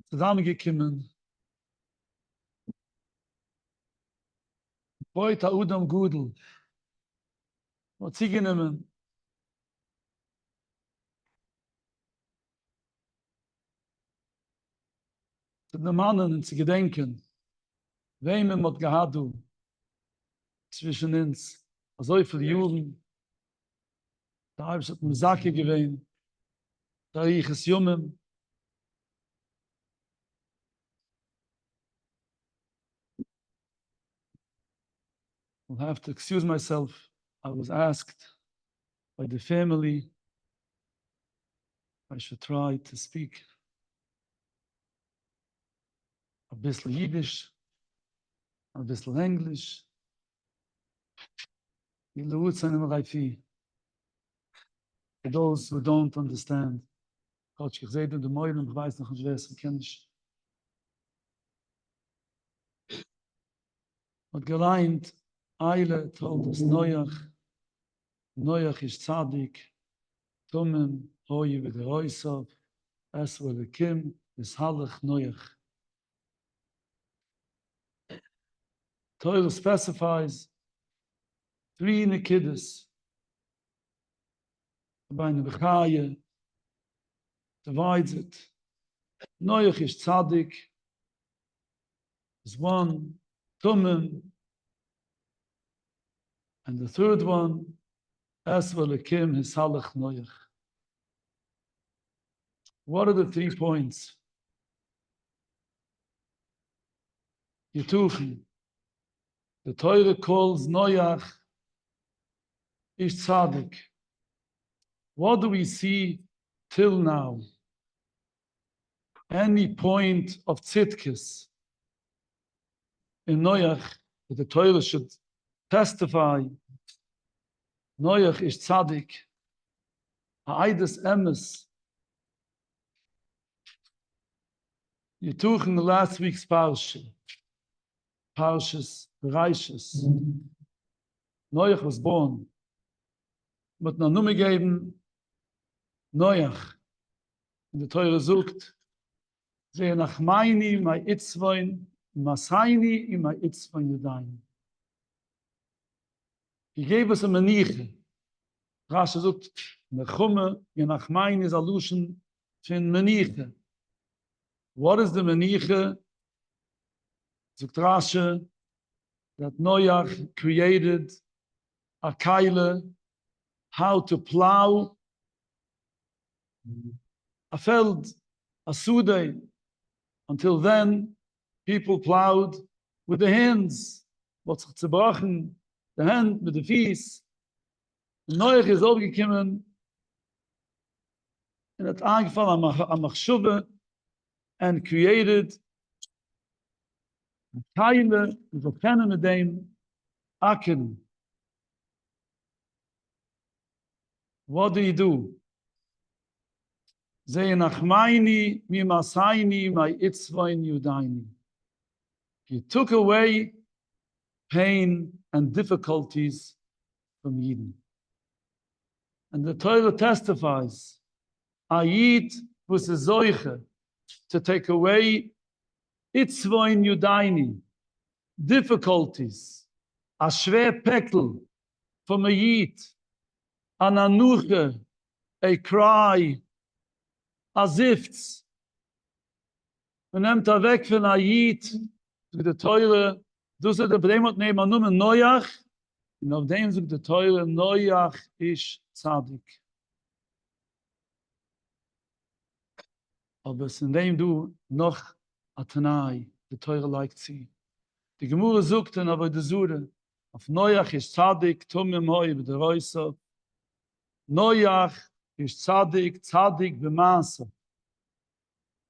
Zusammengekommen. Heute Udam Gudel. Und sie genommen. Zu den Mannen und zu gedenken. Wem hat gehad du zwischen uns. So viele Juden. Da habe ich eine Sache gewähnt. Da ich es jungen. I have to excuse myself. I was asked by the family I should try to speak a bisschen Yiddish, a bisschen English. For those who don't understand, Gott, ich sehe den Meulen, ich weiß noch nicht, wer es kennt. Und geleint, Eile told us Noach ist Tzadik, Tumem, Hoi with the Roisov, Es with the Kim, is Halach Noach. Torah specifies 3 Nekidus. By the Bechaya, divides it. Noach is Tzadik, is 1, Tumem, and the 3rd one, Es v'lekim hisalach Noach. What are the 3 points? Yetuchen. The Torah calls Noach Ish Tzadik. What do we see till now? Any point of tzidkis in Noach that the Torah should testify Noach is Tzadik, Ha'aides Emes. You took in the last week's Parshas Reichmann. Noach was born, but na nume geben Noach. In the Torah sucht, Ze nach meini, my itzvoin, masaini, in my itzvoin yudain. He gave us a maniche. Rashi sucht, Nechume, Yenach mein is allusion fin maniche. What is the maniche? Sucht Rashi, that Noach created a kaile, how to plow a feld, a sude. Until then, people plowed with the hands. What's zerbrochen? The hand with the feet. Noach is aufgekommen and hat angefallen am Machshuve and created a kaile, we kennen mit dem Aken. What do? Ze nachmaini mi masaini my itzvain yudaini. He took away pain and difficulties from Eden. And the Torah testifies, Ayit was a zoiche, to take away itzvain yudaini, difficulties, a schwer pekel from a yid, an anuche, a cry, a zifts. Man nimmt weg von a yid, to the Torah, du sollst der Bremot nehmen, an nume Noach, und auf dem sagt der Torah, Noach ist Tzadik. Aber es in dem du noch a Tanai, der Torah like sie. Die Gemurre sucht dann aber die Sure, auf Noach ist Tzadik, Tumem hoi, bei der Reusov. Noach ist Tzadik, Tzadik b'maaseh.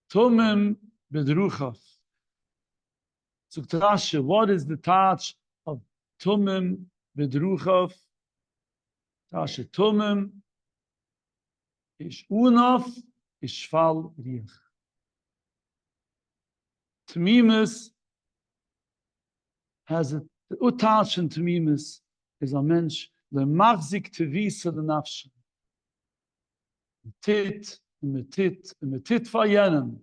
Tumem bedruchav. Sucht Rashi, what is the touch of Tumem bedruchov, tashe tumem, ish unov, ish shval riech. Tmimus has a utashen tmimus is a mensch le machzik tevisa the nafshe. Tit, metit fayenem.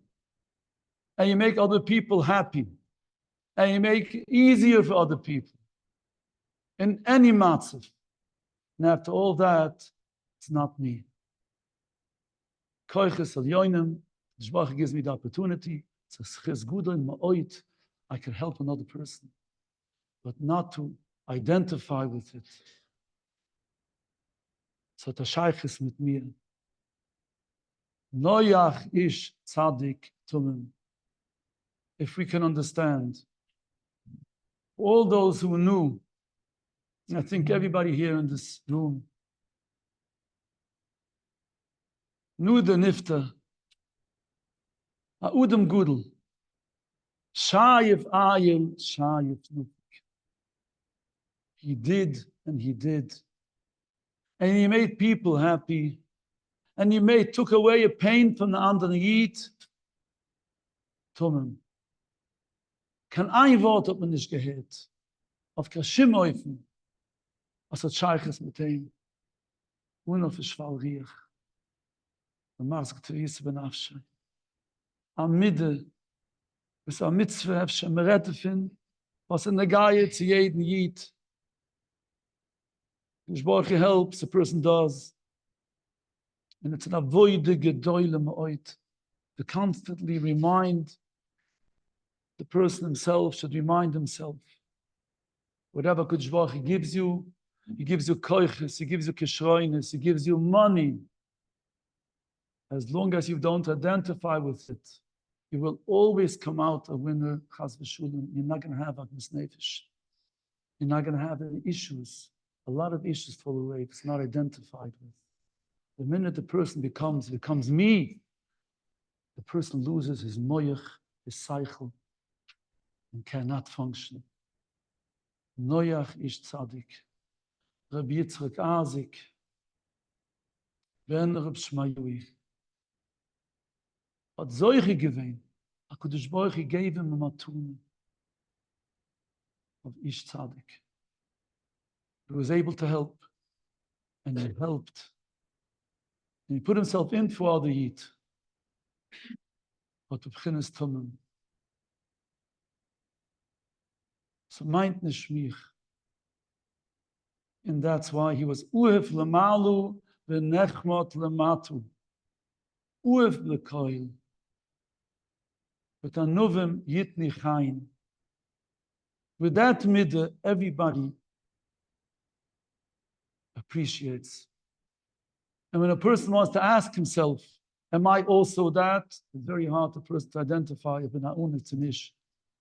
And you make other people happy. And you make it easier for other people. In any matzav. And after all that, it's not me. Koiches al yoinem, the Shmaya gives me the opportunity. It's a chizguda in ma'oit. I can help another person. But not to identify with it. So the shaykh is mit mir. Noyach ish tzadik tumim. If we can understand, all those who knew, I think everybody here in this room knew the nifta, Udam Gudel, Shayif Ayil, Shayif Nufik. He did and he did. And he made people happy. And he took away a pain from the anderen Yid. Tumim. Kein ein Wort hat man nicht gehört. Auf Kashimoifen. Als het Scheiches mit ihm. Und auf Schwal Riech. Und Marzak Tevise ben Afshay. Am Mitte. Bis am Mitzvah Efshe Merete fin. Was in der Gaie zu jeden Yid. Shmaya helps, a person does. And it's an avoide gedoyle ma'oit. To constantly remind the person himself, should remind himself. Whatever Shmaya gives you, he gives you koiches, he gives you kishroines, he gives you money. As long as you don't identify with it, you will always come out a winner, chas v'shulim. You're not going to have a misnefesh. You're not going to have any issues. A lot of issues fall away if it's not identified with. The minute the person becomes me, the person loses his moyach, his cycle, and cannot function. Noyach ish tzadik. Reb Isaacs, ben Reb Shmaya. Hat solche gewähnt. HaKadosh Baruch Hu gave him a matun of ish tzadik. He was able to help, and he helped. And he put himself in for other Yid. But to begin is tumim. So meint nicht mich. And that's why he was uhev lemalu v'nechmot lematu. Uhev lekoil. But anuvim yitni chayin. With that middah, everybody appreciates. And when a person wants to ask himself, am I also that? It's very hard for a person to identify if in our own it's an ish.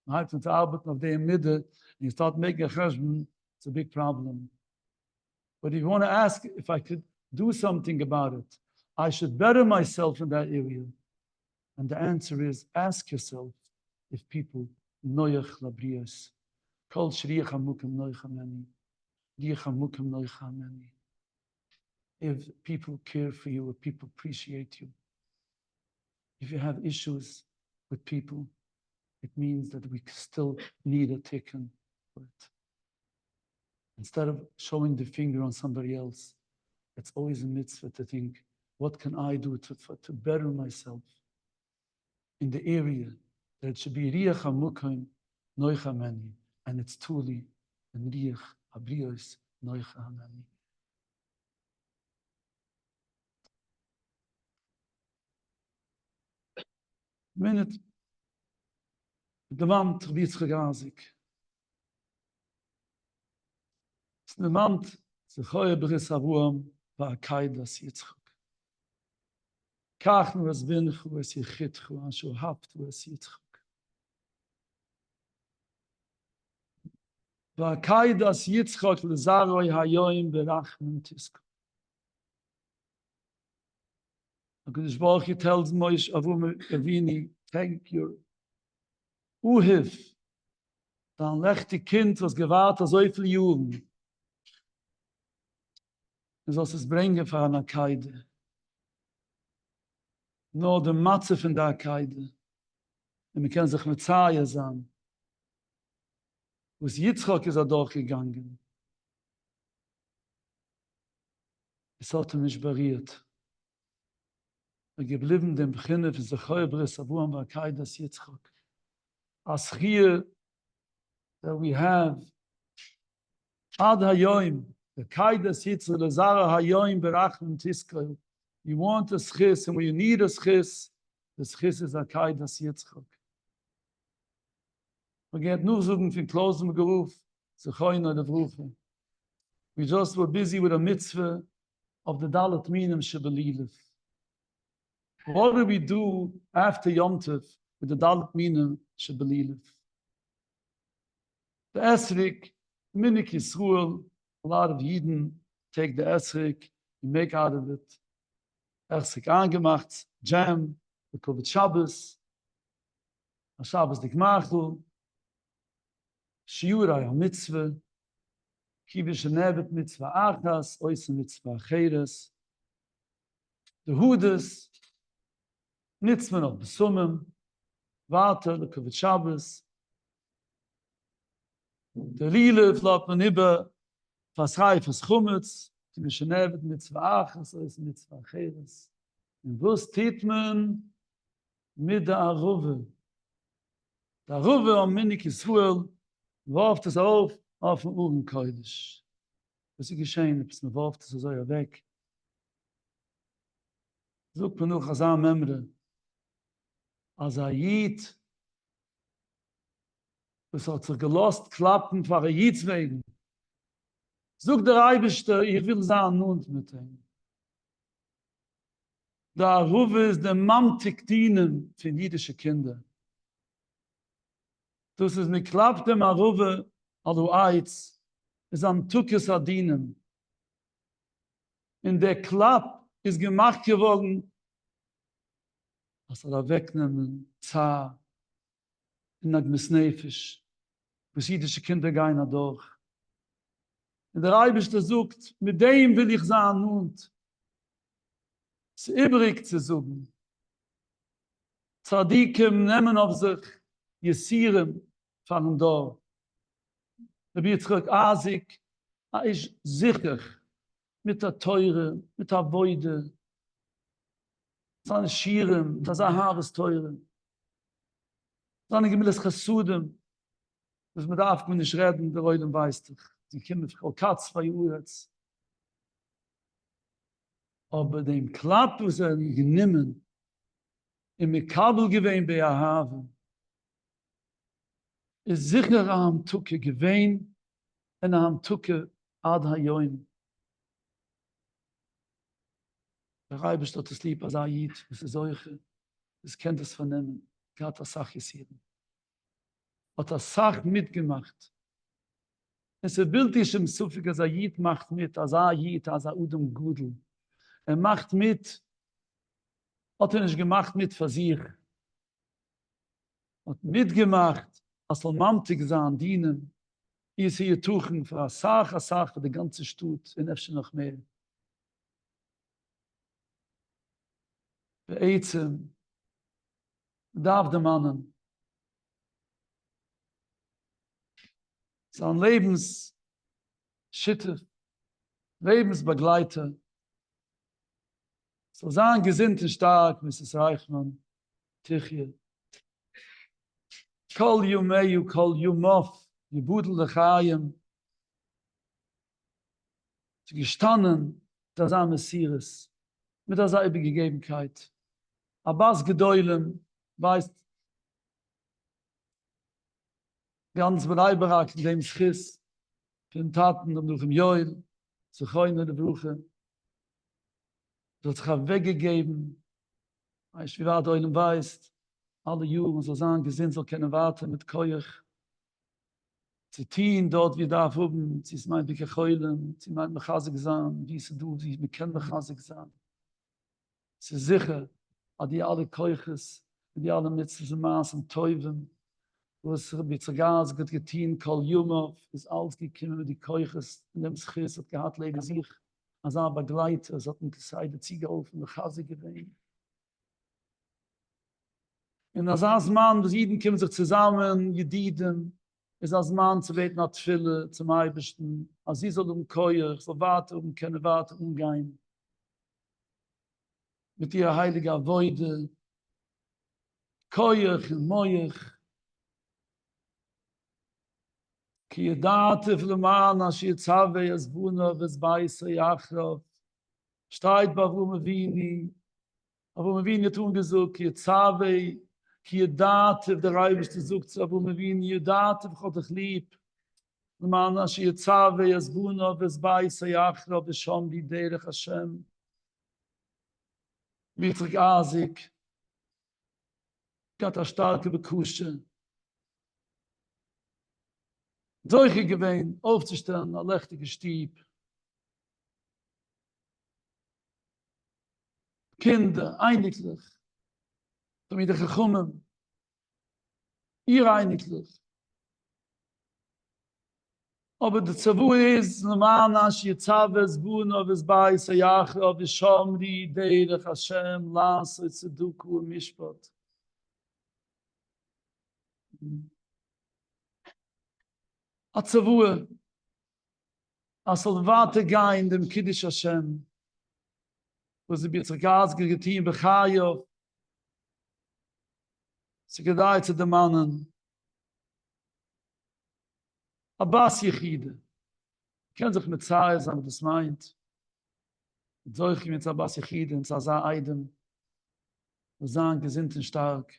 And you start making a cheshvan, it's a big problem. But if you want to ask if I could do something about it, I should better myself in that area. And the answer is, ask yourself if people noyach labrias, kol shriach hamukim noichameni, riach hamukim noichameni. If people care for you, if people appreciate you. If you have issues with people, it means that we still need a tikkun for it. Instead of showing the finger on somebody else, it's always a mitzvah to think, what can I do to better myself in the area that it should be riach hamukim noichameni, and it's truly and riach habrios noichameni. Minute, de man terbiet gegazik. De man ze goye beresavuam va kaidas yitzchak. Kach nu es bin khu es yichit khu an sho habt es yitzchak. Va kaidas yitzchak le zaroy hayoim berachmem tisk. HaKadosh Baruch Hu tells Moshe Avum Avini, thank you. Uhiv, dan lechte Kind was gewahrter so viele Juren. Es soll es bringen für eine Keide. Nur der Matze von der Keide. Und wir können sich mit Zaya sein. Wo es Yitzchak ist durchgegangen. Es hat mich berührt. Geblieben dem Beginne für sich Heuebris, Abu am Keide Yitzchak. As here that we have Ad Hayoim, the Kaidas Yitzchak, the Zara Hayoim Berachim Tiskal. You want a schis, and when you need a schis, the schis is a Kaidas Yitzchak. We get nur suchen für Klosen Geruf, zu Choyna der Bruche. We just were busy with a mitzvah of the Dalet Minim Shebelilev. What do we do after Yom Tov with the Dalet Minim Shebelilev? The Esrik, Minik Yisruel, a lot of Yidden take the Esrik, you make out of it. Esrik angemacht, jam, the Kovet Shabbos, a Shabbos Dikmachel, Shiura Mitzvah, Kivish Nevet Mitzvah Achas, Oise Mitzvah Cheres, the Hudas, Nitzman of Besumim, Vater, the Kovet Shabbos, the Lile, Flop man Ibba, Fasrai, Faschumetz, Kivish Nevet Mitzvah Achas, Oise Mitzvah Cheres. Und was tut man mit der Aruve? Der Aruve am Minik Yisruel warft es auf den Urenkeudisch. Was ist geschehen? Man warft es so weg. Sucht man noch als ein Memre. Als Yid, das hat sich gelost klappen für Yids wegen. Sucht der Eibischte, ich will sagen, nun mit ihm. Der Aruve ist der Mamtik dienen für jüdische Kinder. Das ist mit klappt dem Aruve, also Eiz, ist am Tukes Adinen. In der Klapp ist gemacht geworden, als wegnehmen, Zah, in der Gmisnefisch, bis jüdische Kinder gehen durch. Und der Eibischte sucht, mit dem will ich sagen, und es übrig zu suchen. Tzadikim nehmen auf sich Yesirem von dort. Reb Yitzchak Asik, ist sicher mit der Teure, mit der Beide, seine Schirem, das Haares Teure, seine Gemilles Chasudem, das man darf man nicht reden, der Reulem weiß dich. Die Kinder, Frau Katz, 2 Uhr jetzt. Aber dem Klapp, was genommen, im Kabel gewähnt bei Ahave, ist sicher am Tukke gewähnt und am Tukke Ad Hayoim. Der Reibe steht das Lieb als Ayid, das ist solche, das kennt es vernehmen, hat das Sach gesehen. Hat das Sach mitgemacht. Es ist bildlich im Sufik, als Ayid macht mit, als Ayid, als Udum Gudel. Macht mit, hat nicht gemacht mit für sich. Hat mitgemacht, als soll Mamtig sein, dienen. Hier ist hier Tuchen für eine Sache, für die ganze Stut, in Efsche noch mehr. Für Eizem, darf der Mannen sein Lebensschütte, Lebensbegleiter, so sein gesinnt und stark, Mrs. Reichmann, Tichje. Kol Yumeyu, Kol Yumov, Yibudel Lechayim, zu gestanden, das er Messias, mit der selbe Gegebenkeit. Abbas Gedeulem, weißt, ganz bereiberagt in dem Schiss, für den Taten, und durch den Joel, zu Choyne der Bruche, das sich weggegeben, weißt, wie war Deulem weißt, alle Juren so sagen, gesinnt soll keine Warte mit Koyach, sie tun dort, wie darf oben, sie ist mein Bike Heulen, sie meint Mechazig sein, wie sie du, sie kennen Mechazig sein. Sie ist sicher, die alle Koyches, die alle Mitzvahs und Maas und Teuven, wo es Reb Isaacs gut getan, Kol Yumov, ist alles gekommen mit die Koyches, in dem Schiss hat gehabt, lege sich, als er Begleiter, es hat ihm gesagt, die geholfen, der Chase gewesen. Und als Mann, die Jiden kommen sich zusammen, Jediden, ist als Mann zu beten nach Tfille, zum Eibischten, als sie soll Keuer, so warten, keine Warte umgehen. Mit ihrer heiligen Avoide, Keuer und Moyer, ki yedate fleman as yitzave yasbuna vesbayse yachrov, steigt bei aber wir tun gesucht, ki yitzave, ki yedate, der Reibischte sucht, aber wir yedate, Gott dich lieb, fleman as yitzave yasbuna vesbayse yachrov, v'shom di derech Hashem, Reb Isaacs, got a starke Bekusche, solche gewähnt, aufzustellen, ein lechtiger Stieb. Kinder, einiglich, damit er gekommen, ihr einiglich. Aber der Zavu ist, normal, als ihr Zaves, Buna, Vesbai, Sayachra, Vishomri, Deirech, Hashem, Las, Tzeduku, Mishpat. A Zavu, als soll warte gehen, dem Kiddush Hashem, wo sie bei Zergaz getein, Bechayo, sie gedeiht zu den Mannen, Abbas Yechide. Kennt sich mit Zahir, sagen das meint. Mit solchen mit Abbas Yechide, und Zazah Eidem, und sagen, gesinnt und stark.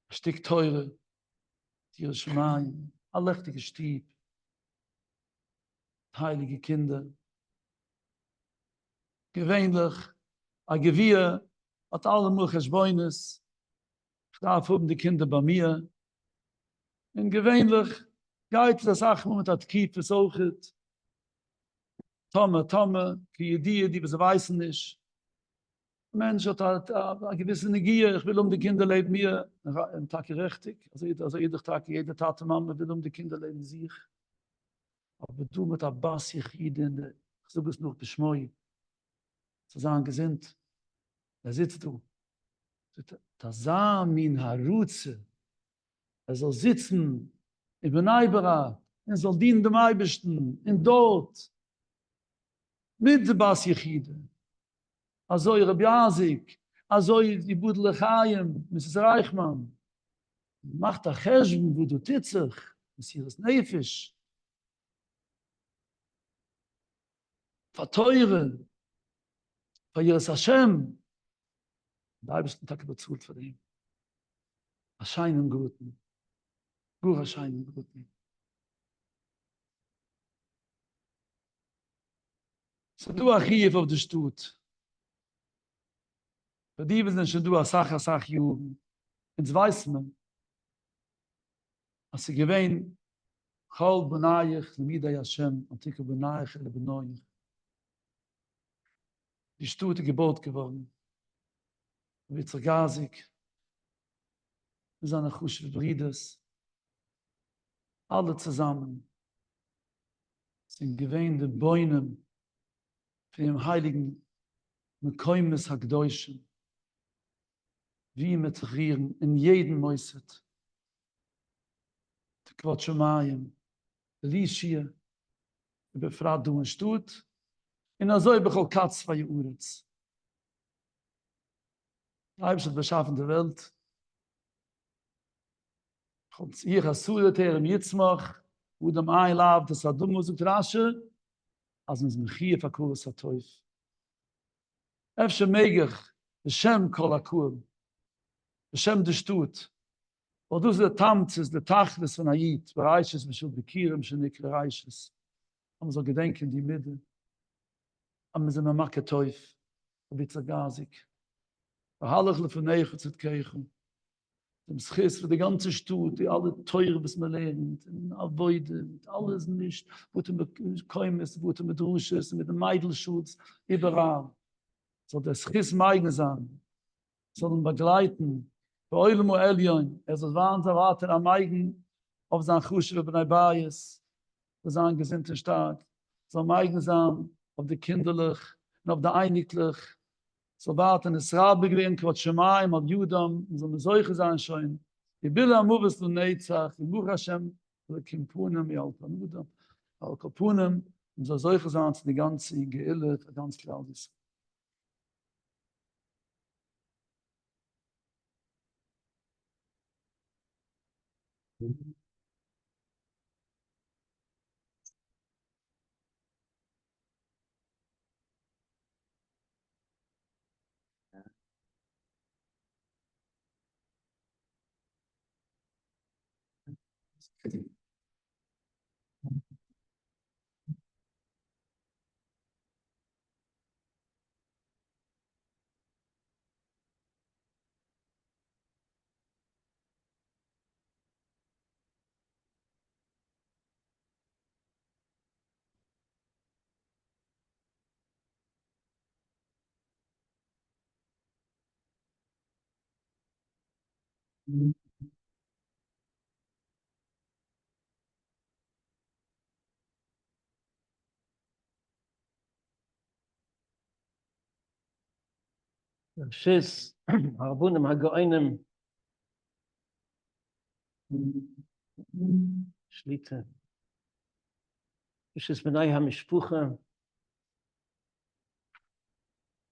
Ein Stück teure, die Shmaya, ein lechtiger Stieb, heilige Kinder. Gewöhnlich, ein Gewirr, hat alle Cheshboines, ich darf die Kinder bei mir. Und gewöhnlich geht das Achmum mit der Kiefe sucht. Tome, die Idee, die wir weißen nicht. Ein Mensch hat eine gewisse Energie, ich will die Kinder leben mir, ein Tag richtig. Also jeder Tag, jede Tat, Mama will die Kinder leben sich. Aber du mit Abbas, ich sage es noch beschmoi, zu sagen, gesinnt, da sitzt du. Tazamin Harutze, soll sitzen in Beneibera, soll dienen dem Eibischten, in dort, mit der Bas Yechide. Also Reb Isaacs, also die Budel Chaim, Mrs. Reichmann. Macht der Cheshvan, wo du titzig, ist ihres Nefisch. Verteuren, für ihres Hashem. Der Eibischten Tag bezahlt für ihn. Erscheinen Guten. Gut erscheinen Guten. So du Archiv auf der Stut. Für die sind schon du Asach Juden. Jetzt weiß man, als sie gewähnt, Chol Benayich, Lemidei Hashem, Antike Benayich, Ele Benoyich. Die Stute Gebot geworden. Wie Zergazik, wir sind ein Chush für Brides. Alle zusammen sind gewähnte Bäumen für den heiligen Mekoimes Hagdoischen, wie mit Rieren in jedem Mäuset. Die Quatschumayim, die Lischia, die befragt du und Stut, in der Säubechol Katz bei Uretz. Die Eibschat beschaffen der Welt, und ich als Sudeter Yitzmach, wo dem Einlauf des Adum muss und Rasche, als uns Mechie verkurz hat Teuf. Efsche Megech, Beshem Kol Akur, Beshem de Stut, wo du der Tamzes, der Tachlis von Ayid, Bereiches, Beshul Bekirem, Shenik Bereiches, haben so gedenken die Mitte, haben sie mir Makke Teuf, Witzer Gazik, Verhallich lefeneichu zet Keichu, dem Schiss für die ganze Stut, die alle Teure, was man lernt, in Avoide, alles nicht, wo du mit Käumes, wo du mit Rusches, mit dem Meidelschutz, überall. Soll der Schiss meigen sein, soll ihn begleiten, bei Eulem und Elion, soll wahnsinnig warten am Meigen, auf sein Chushe, über ein Bayes, für seinen gesinnten Staat. so eigen auf die kinderlich und auf die einiglich, so warten es Rabbe gewinnt, Quat Shmaya, auf Judam, so eine solche sein schon. Die Bilder Mubes und Neizach, die Buch Hashem, die Kimpunem, die Alpanuda, Al-Kapunem, und so solche sein, die ganze Geille, die ganz klar ist. Schiss, Rabunem Hagoinem, Shlita. Schiss Benai HaMishpucha,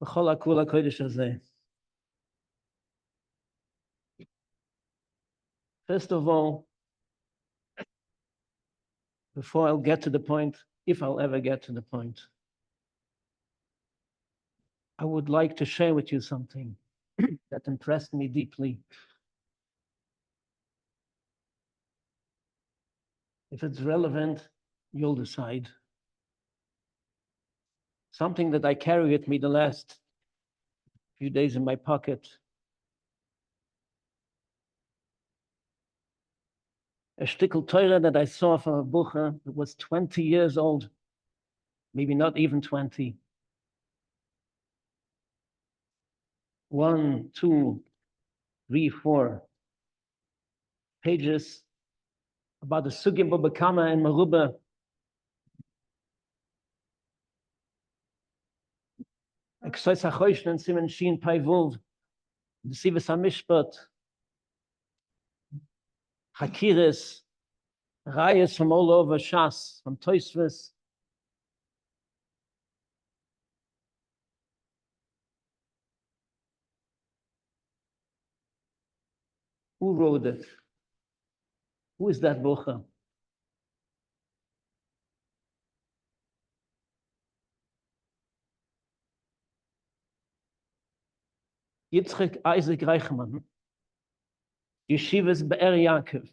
B'chol HaKol HaKodesh Hazeh. First of all, before I'll get to the point, if I'll ever get to the point, I would like to share with you something that impressed me deeply. If it's relevant, you'll decide. Something that I carry with me the last few days in my pocket. A shtickle Torah that I saw from a bucher that was 20 years old, maybe not even 20. 1, 2, 3, 4 pages about the Sugim Bobakama and Maruba. Exois HaChoshn and Simen Shin Paivov, the Sivas HaMishpat, Hakiris, Rayas from all over Shas, from Toisves. Who wrote it? Who is that Bucher? Yitzchak Isaac Reichmann, Yeshivas Be'er Yaakov,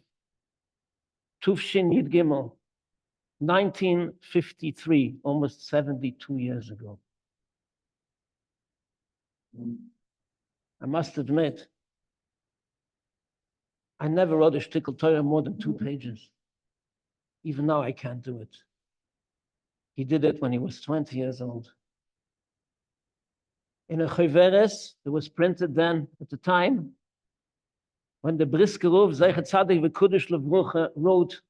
Tufshin Yid Gimel, 1953, almost 72 years ago. I must admit, I never wrote a shtickle Torah more than 2 pages. Even now I can't do it. He did it when he was 20 years old. In a Choveres that was printed then at the time when the Briskerov Zeichet Tzaddik V'Kudish Levrucha wrote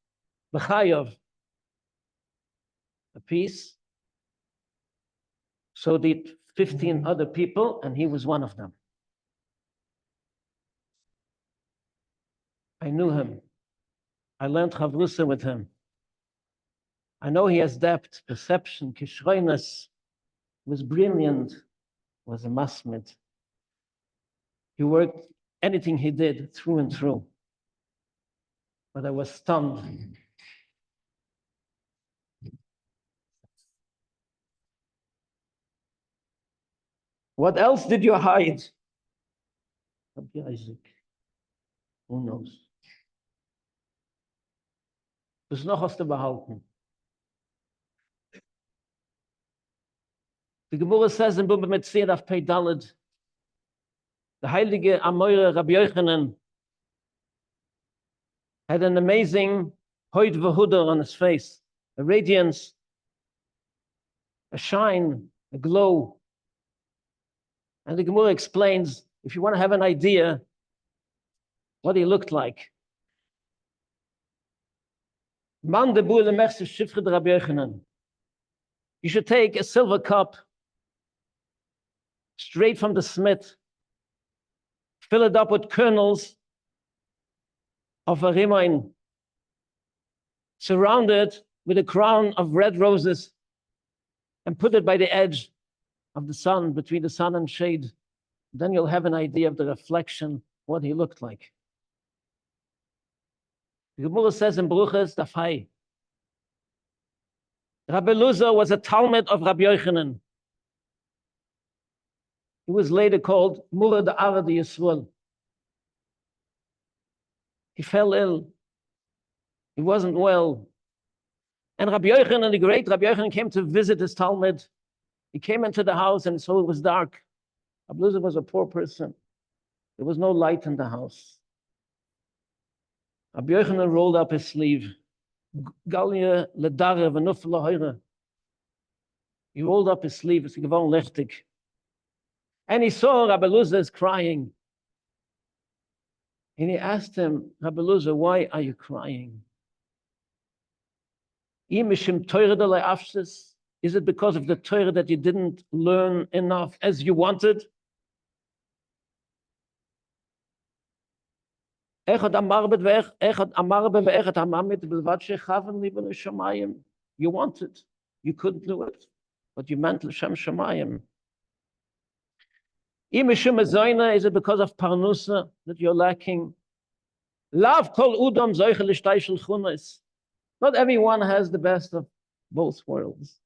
B'Chayov a piece. So did 15 other people, and he was one of them. I knew him. I learned Chavrusa with him. I know he has depth, perception, kishroinus, was brilliant, was a masmid. He worked anything he did through and through. But I was stunned. What else did you hide? Rabbi Isaac. Who knows? Was noch was zu behalten. The Gemara says in Bubba Metzir of Pei Daled, the Heilige Amoire Rabbi Yochanan had an amazing Hoid V'Huda on his face, a radiance, a shine, a glow. And the Gemara explains, if you want to have an idea what he looked like. Man de boele merse Shifre de Rabbi Yochanan. You should take a silver cup straight from the smith, fill it up with kernels of a Reichmann, surround it with a crown of red roses, and put it by the edge of the sun, between the sun and shade. Then you'll have an idea of the reflection, what he looked like. The Gemara says in Bruches, Daf Hai, Rabbi Eliezer was a Talmud of Rabbi Yochanan. He was later called Murad Arad Yisrael. He fell ill. He wasn't well. And Rabbi Yochanan, the great Rabbi Yochanan, came to visit his Talmud. He came into the house and so it was dark. Rabbi Eliezer was a poor person. There was no light in the house. Rabbi Yochanan rolled up his sleeve. Galje ledare v'nuf l'hoire. He rolled up his sleeve. It's gewon lechtig. And he saw Rabbi Eliezer is crying. And he asked him, Rabbi Eliezer, why are you crying? Is it because of the Torah that you didn't learn enough as you wanted? You wanted, you couldn't do it, but you meant L'Shem Shamayim. Is it because of Parnusa that you're lacking? Not everyone has the best of both worlds.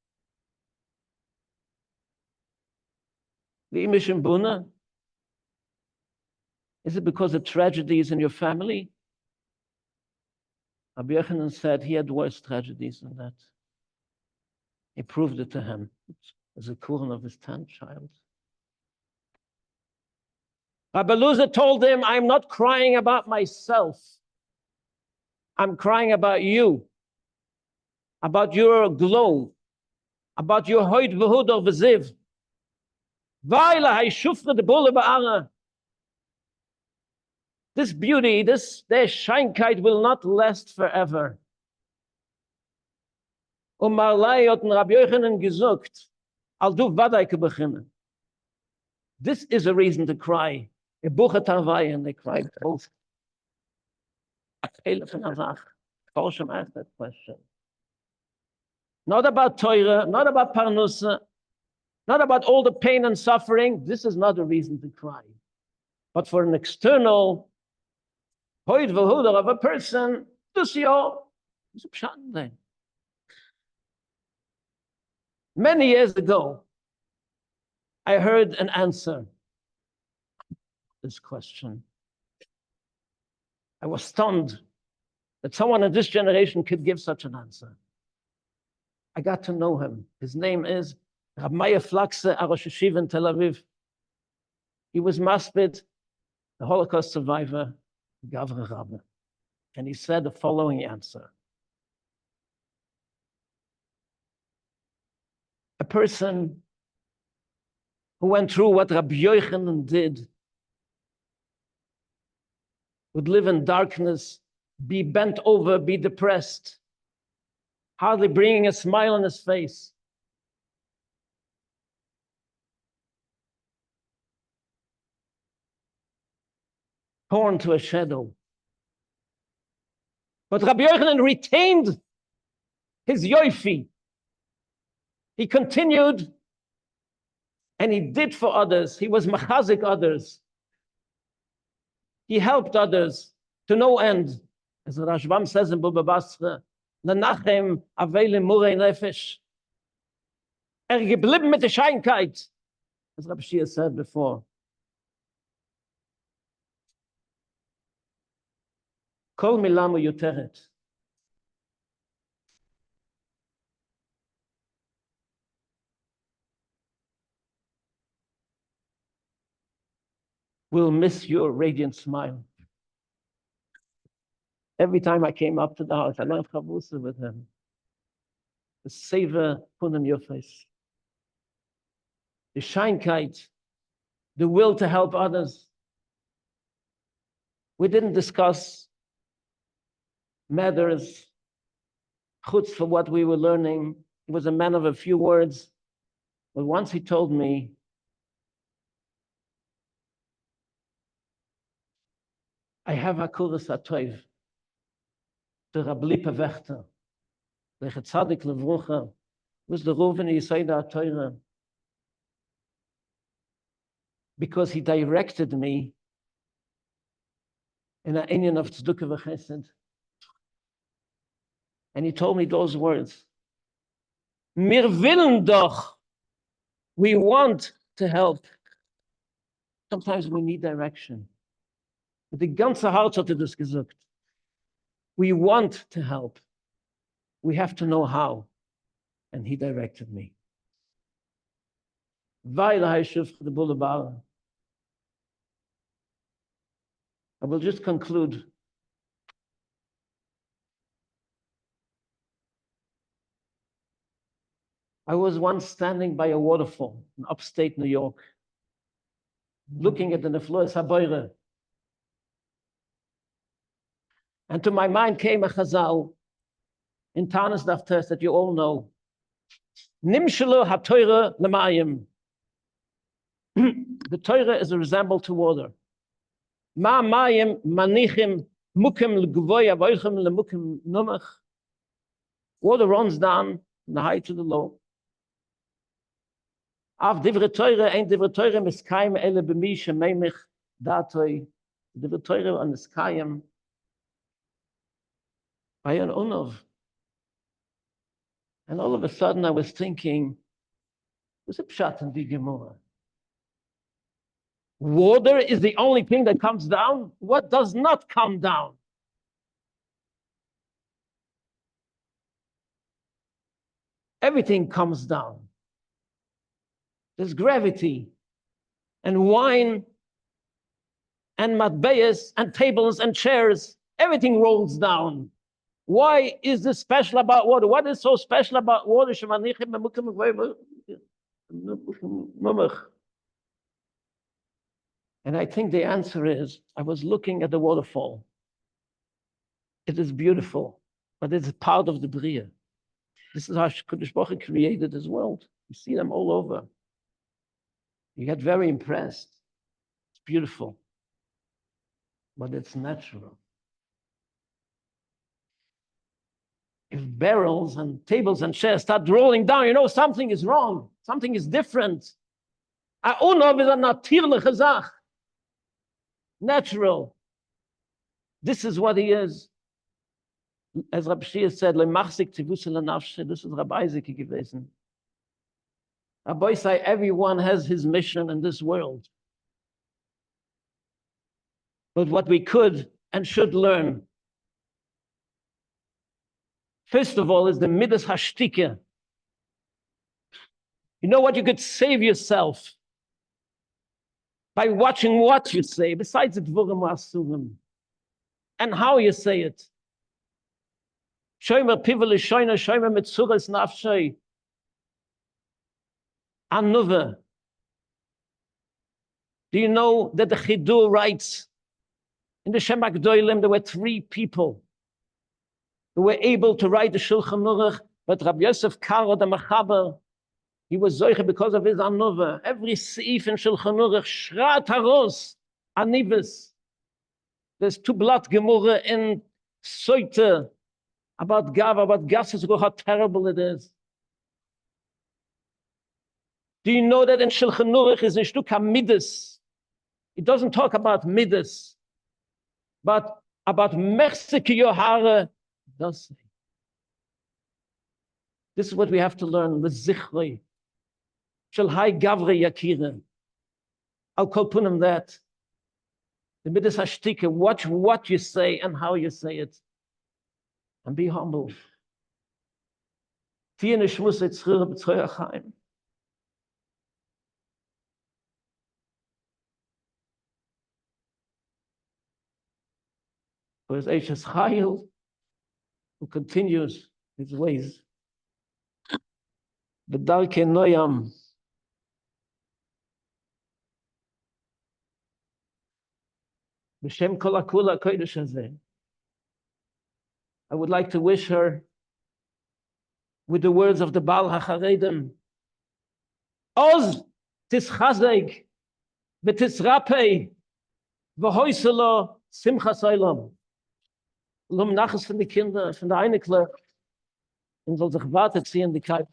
Is it because of tragedies in your family? Rabbi Yochanan said he had worse tragedies than that. He proved it to him as a Kuran of his 10th child. Rabbi Eliezer told him, I'm not crying about myself. I'm crying about you, about your glow, about your hoid v'hud of v'ziv. Vayla hay shufra de bole ba'ara. This beauty, their Scheinkeit will not last forever. Marlai hat Rabbi Yochanan gesagt, al du vadai beginnen. This is a reason to cry. A buchet harvai, and they cried both. Forsham asked that question. Not about Torah, not about Parnusa, not about all the pain and suffering. This is not a reason to cry. But for an external hoid v'huder of a person, this is a pshat. Many years ago, I heard an answer to this question. I was stunned that someone in this generation could give such an answer. I got to know him. His name is Reb Moshe Kanner, Rosh Yeshiva in Tel Aviv. He was maspid, the Holocaust survivor, Gavre Rabbe. And he said the following answer. A person who went through what Rabbi Yochanan did would live in darkness, be bent over, be depressed, hardly bringing a smile on his face. Torn to a shadow. But Rabbi Yochanan retained his yoifi. He continued and he did for others. He was machazik others. He helped others to no end. As the Rashbam says in Baba Basra, Lenachem avele murei nefesh. Geblieben mit der Scheinkeit. As Reb Shia said before. Kol milam yuteret. We'll miss your radiant smile. Every time I came up to the house, I learned Chavusa with him. The savor put on your face. The Scheinkeit, the will to help others. We didn't discuss matters, chutz for what we were learning. He was a man of a few words, but once he told me, I have Hakuras HaToiv, the Rablipa Wächter, the Chetzadik Levrucha, was the Reuven Yisayda Torah, because he directed me in an Inyan of Tzedukah v'Chesed. And he told me those words. Mir willen doch, we want to help. Sometimes we need direction. Mit die ganze Herz hat das gesagt. We want to help. We have to know how. And he directed me. Weil Shuf the Boulevard. I will just conclude. I was once standing by a waterfall in upstate New York, looking at the Nefloes HaBoire. And to my mind came a chazal in Tanis Daftes that you all know. Nimshelo ha-Torah l'mayim. The Torah is a resembled to water. Ma mayim manichim mukim l'gvoy avoichem l'mukim numach. Water runs down from the high to the low. Av divre Torah ein divre Torah miskayim ele b'mi shemeimich datoi. Divre Torah on miskayim by an unov. And all of a sudden I was thinking, what's a pshat in the Gemara? Water is the only thing that comes down? What does not come down? Everything comes down. There's gravity and wine and matbeyas and tables and chairs. Everything rolls down. Why is this special about water? What is so special about water? And I think the answer is, I was looking at the waterfall. It is beautiful, but it's part of the Bria. This is how Kodesh Baruch Hu created this world. You see them all over. You get very impressed. It's beautiful, but it's natural. If barrels and tables and chairs start rolling down, you know something is wrong. Something is different. Unov is a natürliche Sach. Natural. This is what he is. As Reb Shia said, this is Reb Isaacs gewesen. Rabbi say everyone has his mission in this world. But what we could and should learn, first of all, is the midas hashtike. You know what? You could save yourself by watching what you say, besides the dvurim asuvim, and how you say it. Shomer pivel shoyna shomer mitzuras nafshay. Anuva. Do you know that the Chidur writes in the Shemak Doilim there were 3 people who were able to write the Shulchan Aruch, but Rabbi Yosef Karo, the Mechaber, he was Zoiche because of his Anuva. Every Seif in Shulchan Aruch, Shrat Haros, Anivus. There's 2 blood Gemurah in Soite about Gava, about Gassus, how terrible it is. Do you know that in Shulchan Aruch is a Shtuka Midas? It doesn't talk about Midas, but about Merseke Yohare. Does say. This is what we have to learn. L'zichrei. Shel hai gavre yakire. I'll call punim that. The midas hashtike. Watch what you say and how you say it. And be humble. Tien ishmus etzchir b'tzroy achaim. For his Eishes Chayil, who continues his ways. B'darkei noyam. B'shem kol hakula kodesh hazeh. I would like to wish her with the words of the Baal HaCharedim. Oz tischazeg v'tisrapei v'hoyselo simchas olam. Lom nachas von den Kindern, von der Einigler, und soll sich warten ziehen, dieKeit.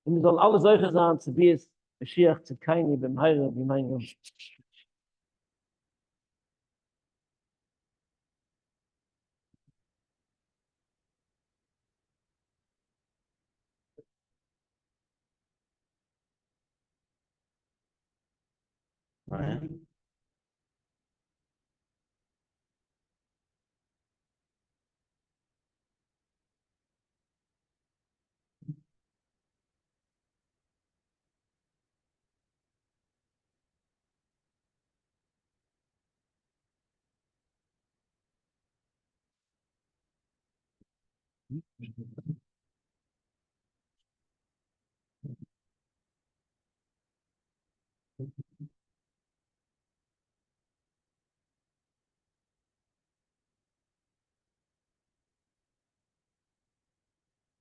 Und wir sollen alle solche sagen, zu wie es Mashiach zu keini beim Heire, wie mein Gott. Right.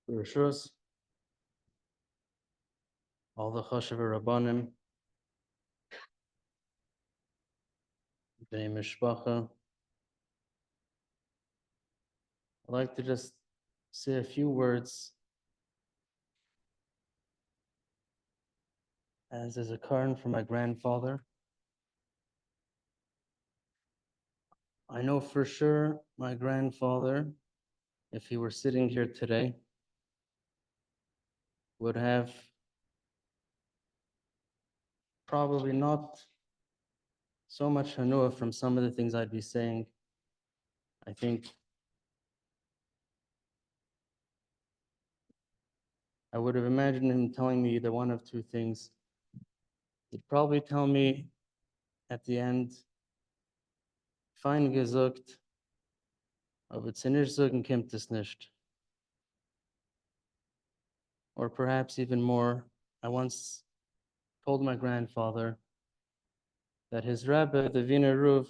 Rishus, all the Choshev Rabbanim, the Mishpacha. I'd like to just say a few words as is a Karn for my grandfather. I know for sure my grandfather, if he were sitting here today, would have probably not so much hanua from some of the things I'd be saying. I think I would have imagined him telling me either one of two things. He'd probably tell me at the end, fein gesagt, aber es nicht sagen kommt es nicht. Or perhaps even more, I once told my grandfather that his Rebbe, the Wiener Ruf,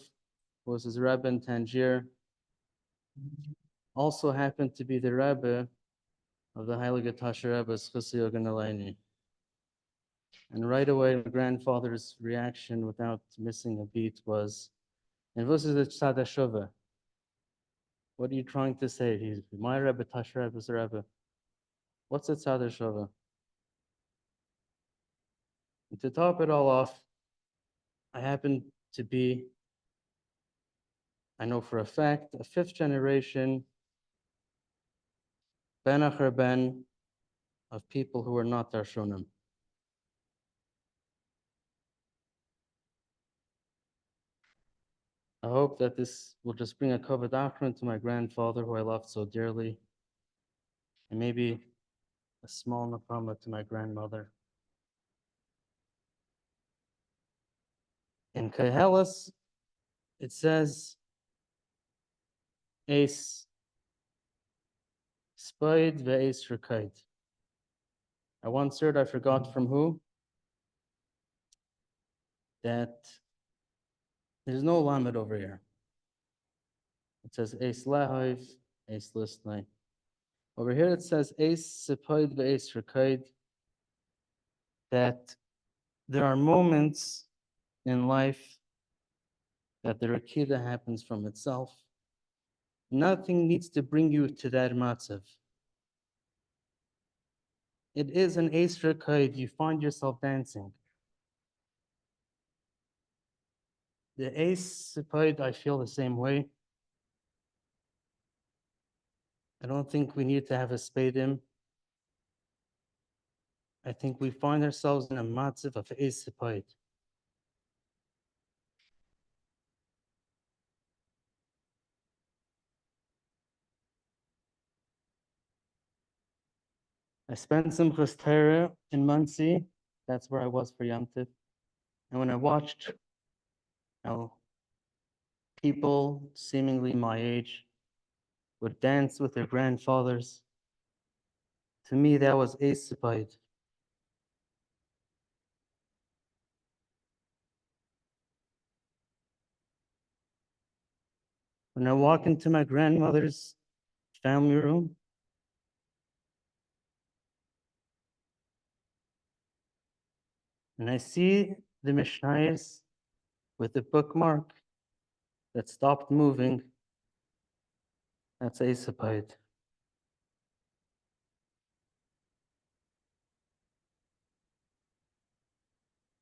was his Rebbe in Tangier, also happened to be the Rebbe of the Heilige Tasher Rebbe, Chezky Aleini. And right away, my grandfather's reaction without missing a beat was, and was is the Tzad HaShuvah? What are you trying to say? He's my Rebbe, Tasher Rebbe's Rebbe. What's the Tzad HaShuvah? And to top it all off, I happen to be, I know for a fact, a fifth generation Ben Acher Ben of people who are not Darshonim. I hope that this will just bring a kavod achron to my grandfather, who I loved so dearly, and maybe a small nakama to my grandmother. In Koheles, it says, Eis Spaid ve'eis Rekait. I once heard, I forgot from who, that there's no lamed over here. It says Eis Lahav, Eis Lisnai. Over here it says Eis Spaid ve'eis Rekait, that there are moments in life that the Rakida happens from itself. Nothing needs to bring you to that matzav. It is an Eis Rekait, you find yourself dancing. The Eis Sepayid, I feel the same way. I don't think we need to have a Hespedim. I think we find ourselves in a matzav of Eis Sepayid. I spent some Torah in Muncie. That's where I was for Yom Tov. And when I watched how people seemingly my age would dance with their grandfathers, to me that was Eis Sepayid. When I walk into my grandmother's family room, and I see the Mishnayos with the bookmark that stopped moving. That's Hespedim.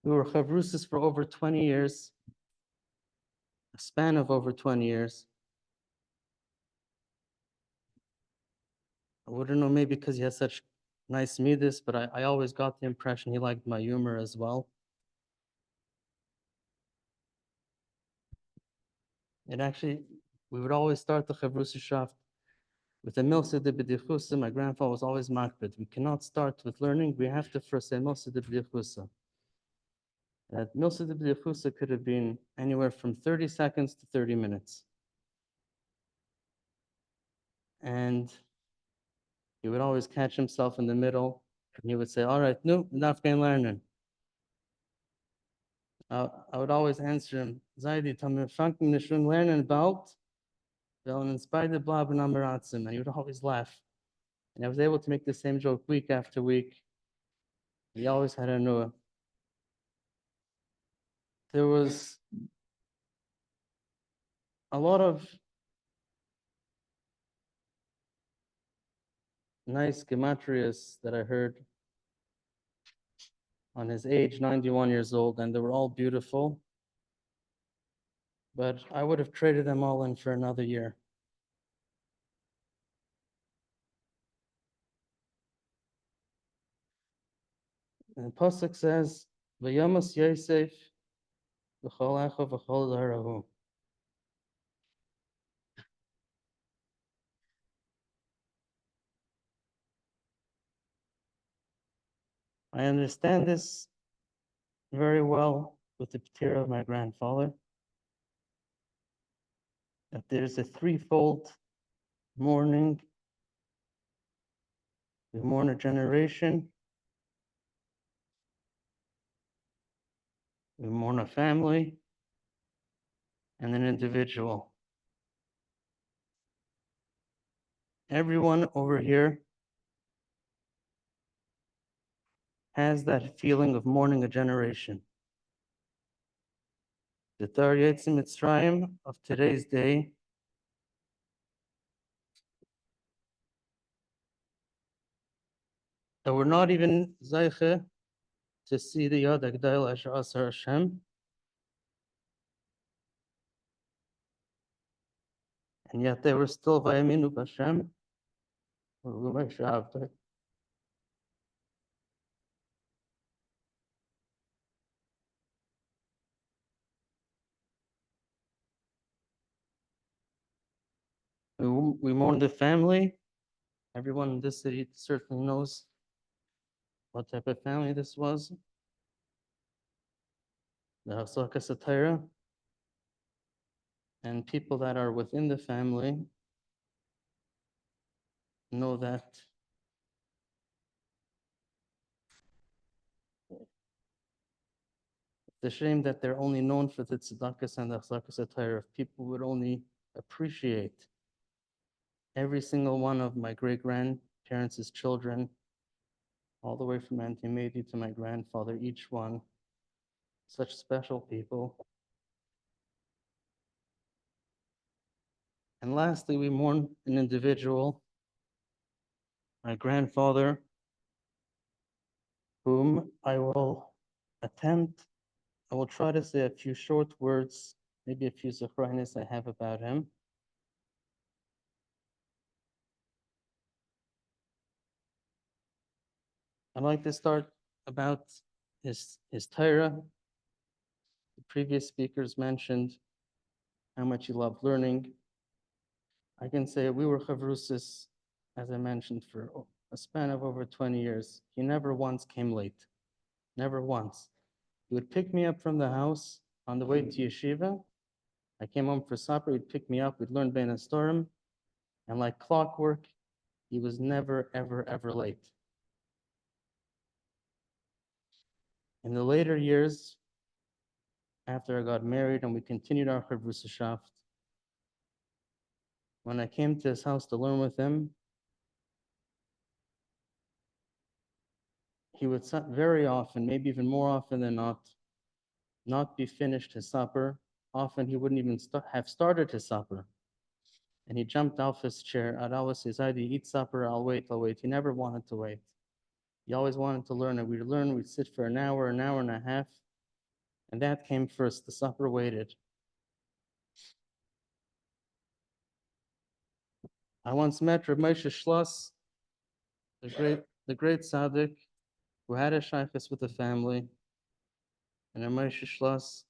We were chavrusis for over 20 years, a span of over 20 years. I wouldn't know, maybe because he has such nice midas, but I always got the impression he liked my humor as well. We would always start the chavrusishaft with a milsa de b'dichusa. My grandfather was always makbid. We cannot start with learning. We have to first say milsa de b'dichusa. That milsa de b'dichusa could have been anywhere from 30 seconds to 30 minutes. And he would always catch himself in the middle, and he would say, all right, no, enough game learning. I would always answer him, Zaidi, tamme fangen nicht schon lernen bald, weil in spite of blah and he would always laugh. And I was able to make the same joke week after week. He always had a new. There was a lot of nice gematrias that I heard on his age, 91 years old, and they were all beautiful. But I would have traded them all in for another year. And the Pasuk says, V'yamas Yosef v'chol echa v'chol zarahu. I understand this very well with the p'tir of my grandfather, that there's a threefold mourning. We mourn a generation, we mourn a family, and an individual. Everyone over here has that feeling of mourning a generation. The Tar Yetzim Mitzrayim of today's day that we're not even Zayche to see the Yad Agdal Asher Asar Hashem, and yet they were still Vayaminu B'Hashem. We mourn the family. Everyone in this city certainly knows what type of family this was. The Hasaka Torah. And people that are within the family know that it's a shame that they're only known for the tzedakahs and the Hasaka Torah. If people would only appreciate every single one of my great-grandparents' children, all the way from Auntie Mady to my grandfather, each one, such special people. And lastly, we mourn an individual, my grandfather, whom I will try to say a few short words, maybe a few zechronis I have about him. I'd like to start about his Torah. The previous speakers mentioned how much he loved learning. I can say we were chavrusis, as I mentioned, for a span of over 20 years. He never once came late, never once. He would pick me up from the house on the way to yeshiva. I came home for supper, he'd pick me up, we'd learn Bein HaStorim, and like clockwork, he was never, ever, ever late. In the later years, after I got married and we continued our chavrusishaft, when I came to his house to learn with him, he would very often, maybe even more often than not be finished his supper. Often he wouldn't even have started his supper. And he jumped off his chair. I'd always say, Zaidi, eat supper, I'll wait. He never wanted to wait. He always wanted to learn. And we'd sit for an hour and a half. And that came first. The supper waited. I once met Reb Moshe Schloss, the great tzaddik, who had a shaykhus with the family. And Reb Moshe Schloss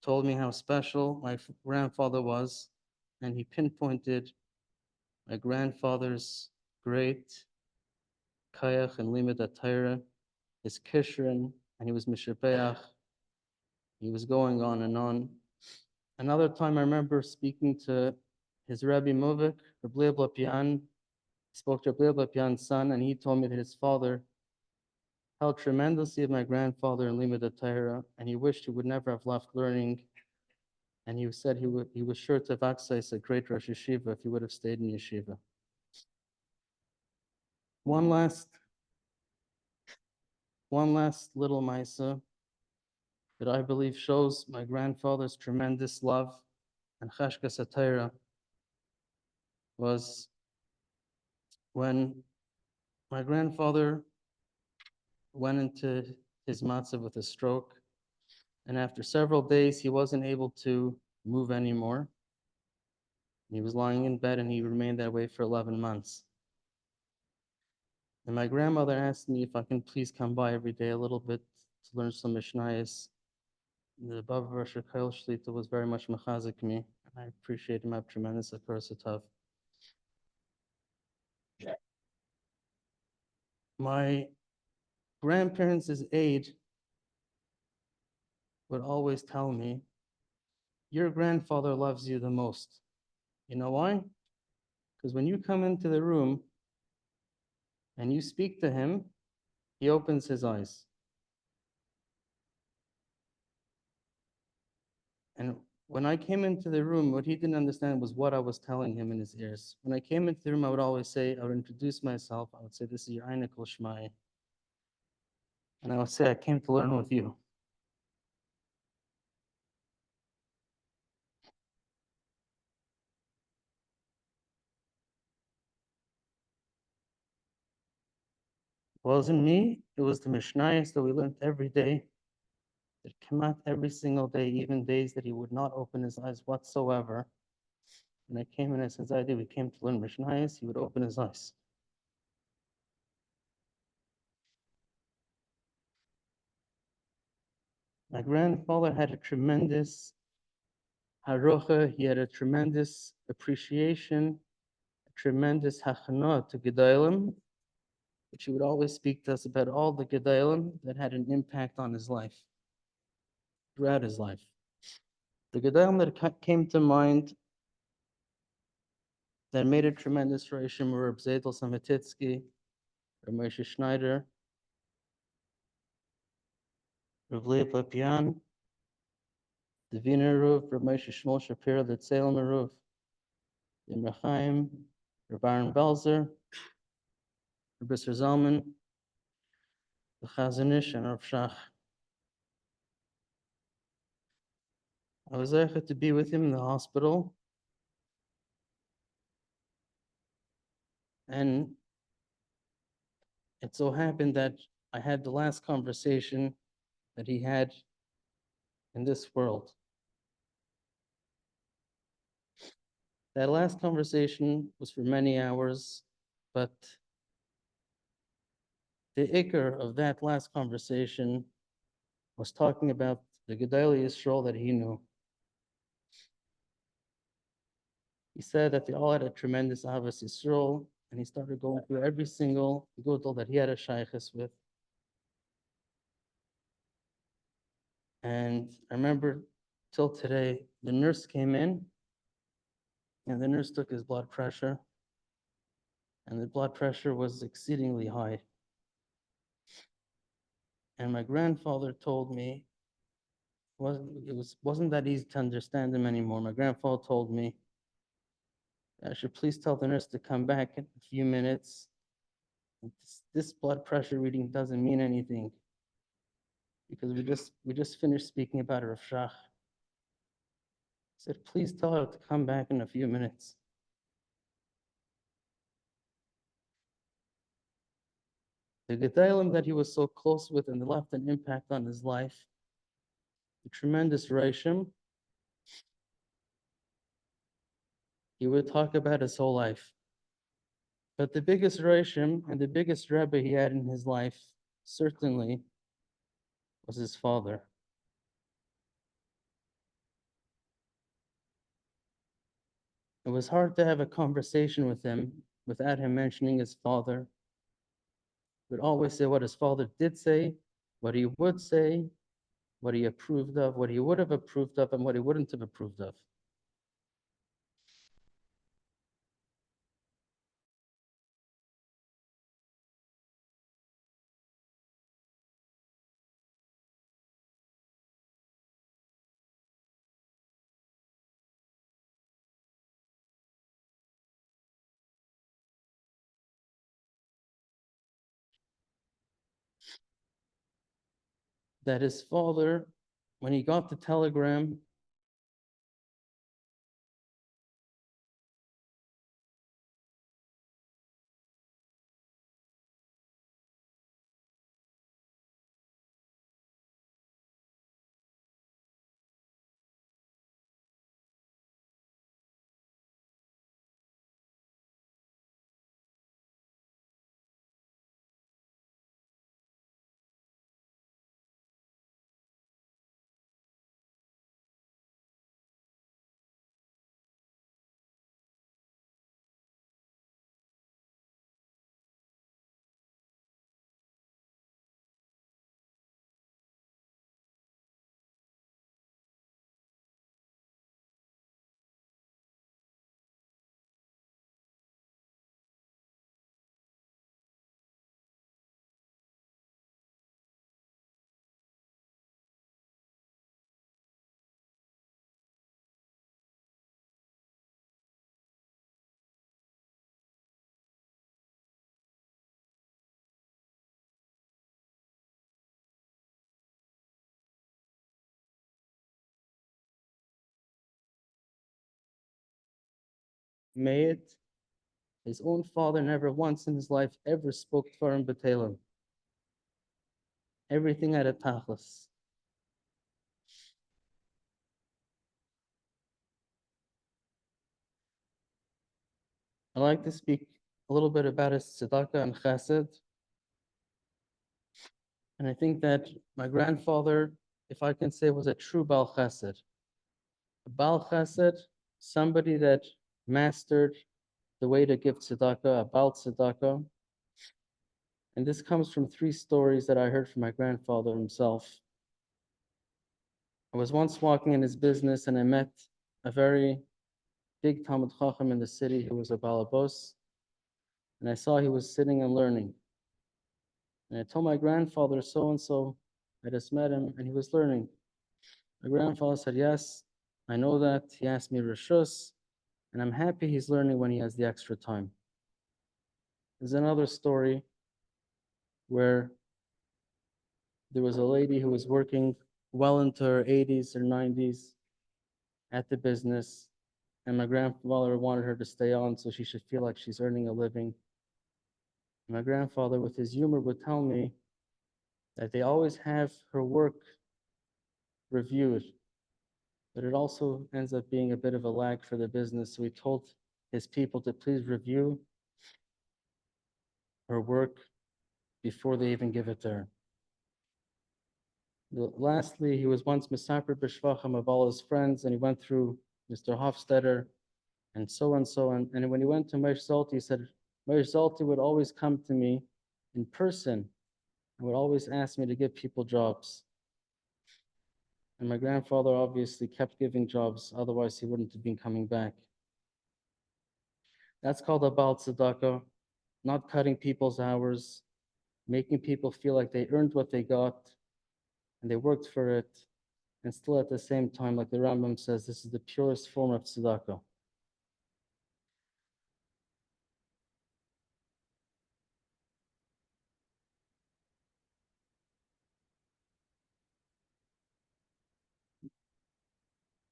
told me how special my grandfather was, and he pinpointed my grandfather's great kayach and limud Torah, his kishrin, and he was mishapeach. He was going on and on. Another time I remember speaking to his Rebbe Movik, Reb Lapian, spoke to Reb Lapian's son, and he told me that his father held tremendously of my grandfather in limud Torah, and he wished he would never have left learning. And he said he was sure to have accessed a great Rosh Yeshiva if he would have stayed in yeshiva. One last little Maisa that I believe shows my grandfather's tremendous love and cheshkas Torah was when my grandfather went into his matzav with a stroke, and after several days he wasn't able to move anymore. He was lying in bed and he remained that way for 11 months. And my grandmother asked me if I can please come by every day a little bit to learn some Mishnayos. The Baba Rosh Shlita was very much mechazik me, and I appreciate him. I have tremendous appreciative. My grandparents' aide would always tell me, your grandfather loves you the most. You know why? Because when you come into the room and you speak to him, he opens his eyes. And when I came into the room, what he didn't understand was what I was telling him in his ears. When I came into the room, I would always say, I would introduce myself. I would say, this is your Einikul Shmaya. And I would say, I came to learn with you. It wasn't me, it was the Mishnayos that we learned every day, that came out every single day, even days that he would not open his eyes whatsoever. When I came in, I said, we came to learn Mishnayos, he would open his eyes. My grandfather had a tremendous harocha, he had a tremendous appreciation, a tremendous hachana to Gedalim, which he would always speak to us about all the Gedalim that had an impact on his life, throughout his life. The Gedalim that came to mind that made a tremendous reishim were Reb Zedel Sametitsky, Reb Moshe Schneider, Reb Leib Lapian, the Wiener Ruf, Reb Moshe Shmuel Shapiro, the Tzelem Ruf, the Mechaim, Reb Aaron Belzer, Reb Isser Zalman, the Chazanish, and Reb Shach. I was able to be with him in the hospital, and it so happened that I had the last conversation that he had in this world. That last conversation was for many hours, but the ikar of that last conversation was talking about the Gedali Yisrael that he knew. He said that they all had a tremendous Ahavas Yisrael, and he started going through every single Gudel that he had a shaykhus with. And I remember till today, the nurse came in, and the nurse took his blood pressure, and the blood pressure was exceedingly high. And my grandfather told me, wasn't that easy to understand him anymore. My grandfather told me, I should please tell the nurse to come back in a few minutes This blood pressure reading doesn't mean anything because we just finished speaking about Rav Shach. He said, please tell her to come back in a few minutes. The Gedalim that he was so close with and left an impact on his life, the tremendous Reishim, he would talk about his whole life. But the biggest Reishim and the biggest Rebbe he had in his life certainly was his father. It was hard to have a conversation with him without him mentioning his father. He would always say what his father did say, what he would say, what he approved of, what he would have approved of, and what he wouldn't have approved of. That his father, when he got the telegram, made his own father never once in his life ever spoke for him B'Telem. Everything had a tachlis. I'd like to speak a little bit about his tzedakah and chesed. And I think that my grandfather, if I can say, was a true Baal Chesed. A Baal Chesed, somebody that mastered the way to give tzedakah, a Baal tzedakah. And this comes from 3 stories that I heard from my grandfather himself. I was once walking in his business and I met a very big Talmud Chacham in the city who was a Balabos. And I saw he was sitting and learning. And I told my grandfather, so-and-so, I just met him and he was learning. My grandfather said, yes, I know that. He asked me Rishus, and I'm happy he's learning when he has the extra time. There's another story where there was a lady who was working well into her 80s or 90s at the business, and my grandfather wanted her to stay on so she should feel like she's earning a living. My grandfather, with his humor, would tell me that they always have her work reviewed, but it also ends up being a bit of a lag for the business. So he told his people to please review her work before they even give it to her. Lastly, he was once Misaper B'Shvachim of all his friends, and he went through Mr. Hofstetter and so and so. And when he went to Moshe Zolti, he said, Moshe Zolti would always come to me in person and would always ask me to give people jobs. And my grandfather obviously kept giving jobs, otherwise he wouldn't have been coming back. That's called a Baal Tzedakah, not cutting people's hours, making people feel like they earned what they got and they worked for it, and still at the same time, like the Rambam says, this is the purest form of tzedakah.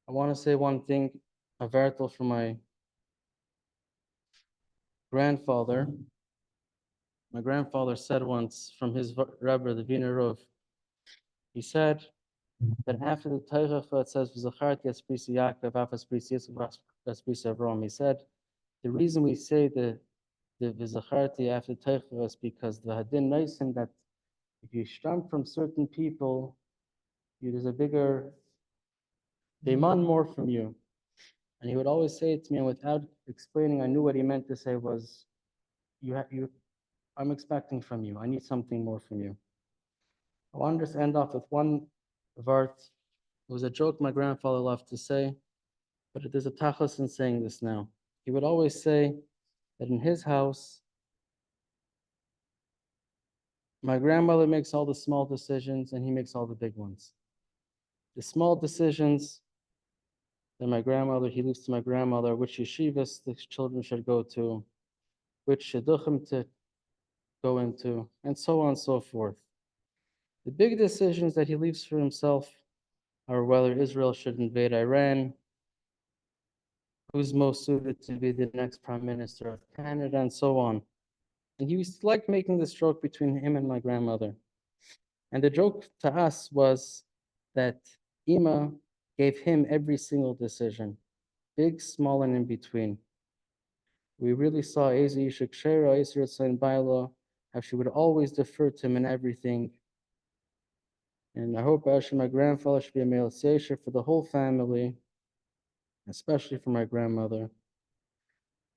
I want to say one thing, a vertel from my grandfather. My grandfather said once from his Rebbe, the Wiener Rov, he said that after the Torah it says, "V'zacharti esprisi Yaakov, af esprisi Yitzchak, esprisi Avram." He said, the reason we say the V'zacharti after Torah is because the Hadin knows him that if you stamp from certain people, there's a bigger, they demand more from you. And he would always say it to me, and without explaining, I knew what he meant to say was, I'm expecting from you. I need something more from you. I want to just end off with one vart. It was a joke my grandfather loved to say, but there's a tachlis in saying this now. He would always say that in his house, my grandmother makes all the small decisions and he makes all the big ones. The small decisions that he leaves to my grandmother, which yeshivas the children should go to, which shidduchim to go into, and so on and so forth. The big decisions that he leaves for himself are whether Israel should invade Iran, who's most suited to be the next prime minister of Canada, and so on. And he used to like making this joke between him and my grandmother. And the joke to us was that Ima gave him every single decision, big, small, and in between. We really saw Eza Yishak Shera, Israel Sain Baila, how she would always defer to him in everything. And I hope actually my grandfather should be a male seisha for the whole family, especially for my grandmother.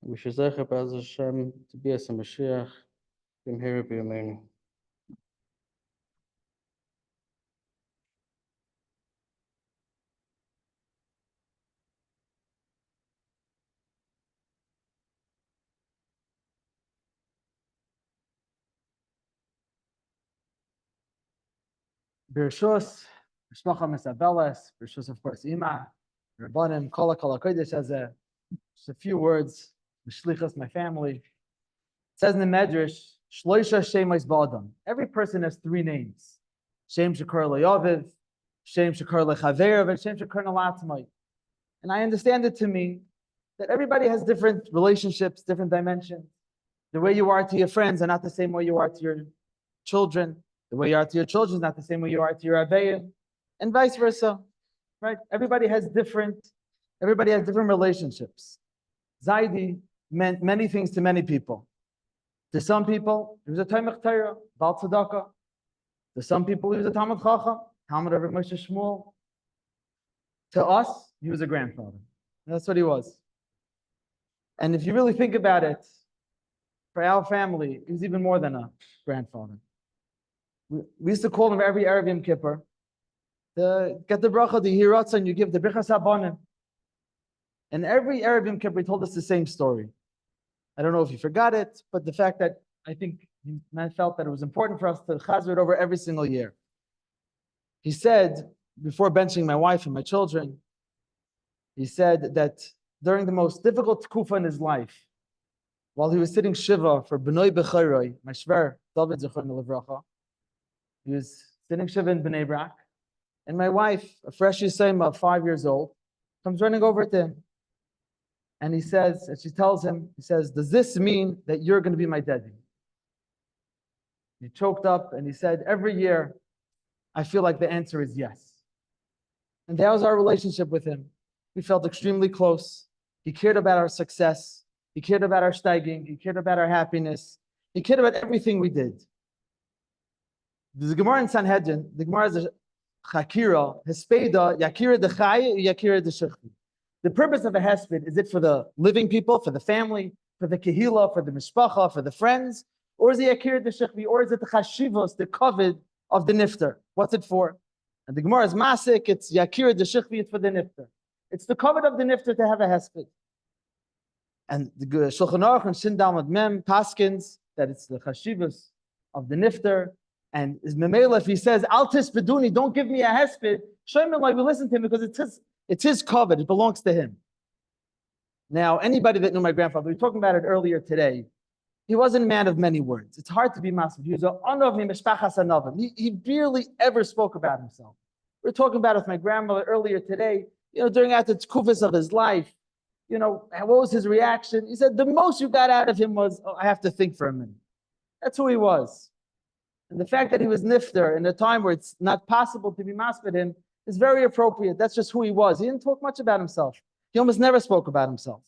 We should zecha B'ez Hashem to be as a Mashiach, B'im Hira B'yameinu. Bershus, Mishpacha Mesabeles, Bershus, of course, Ima, Rabbanim, Kala Kodesh has just a few words, Mishlichas, my family. It says in the Medrash, Shloisha Shemais Ba'adam. Every person has three names. Shem Shekar Le'yaviv, Shem Shekar Le'chaverav, and Shem Shekar Le'latmai. And I understand it to mean that everybody has different relationships, different dimensions. The way you are to your friends are not the same way you are to your children. The way you are to your children is not the same way you are to your Abayim, and vice versa, right? Everybody has different relationships. Zaidi meant many things to many people. To some people, he was a Talmid Torah, Baal Tzedakah. To some people, he was a Talmid Chacham, Talmid of Reb Moshe Shmuel. To us, he was a grandfather. That's what he was. And if you really think about it, for our family, he was even more than a grandfather. We used to call him every Erev Yom Kippur. Get the bracha, the hiratza, and you give the brichas habanim. And every Erev Yom Kippur, he told us the same story. I don't know if you forgot it, but the fact that I think he felt that it was important for us to chazir it over every single year. He said, before benching my wife and my children, he said that during the most difficult tkufa in his life, while he was sitting shiva for B'nai B'chayroi, my shver, David Zechron Levracha, he was sitting shiva in Bnei Brak, and my wife, a fresh Yisayim of 5 years old, comes running over to him. And he says, and she tells him, he says, does this mean that you're going to be my daddy? He choked up and he said, every year, I feel like the answer is yes. And that was our relationship with him. We felt extremely close. He cared about our success. He cared about our steiging. He cared about our happiness. He cared about everything we did. There's a Gemara in Sanhedrin. The Gemara is a Chakira, Hespeda, Yakira de Chai, Yakira de Shechvi. The purpose of a hesped, is it for the living people, for the family, for the kehila, for the mishpacha, for the friends? Or is it Yakira de Shechvi? Or is it the chashivos, the kovid of the nifter? What's it for? And the Gemara is masik, it's Yakira de Shechvi, it's for the nifter. It's the kovid of the nifter to have a hesped. And the Shulchan Aruch and Shin Dalmad Mem paskins that it's the chashivos of the nifter. And is Memela, if he says, Al tispeduni, don't give me a hesped, Shlomo, like we listen to him because it's his covet, it belongs to him. Now, anybody that knew my grandfather, we were talking about it earlier today, he wasn't a man of many words. It's hard to be massive. He was an anav mishpachas anavim. He barely ever spoke about himself. We were talking about it with my grandmother earlier today. during at the tkufis of his life, what was his reaction? He said, the most you got out of him was, oh, I have to think for a minute. That's who he was. And the fact that he was nifter in a time where it's not possible to be Hespedim is very appropriate. That's just who he was. He didn't talk much about himself. He almost never spoke about himself.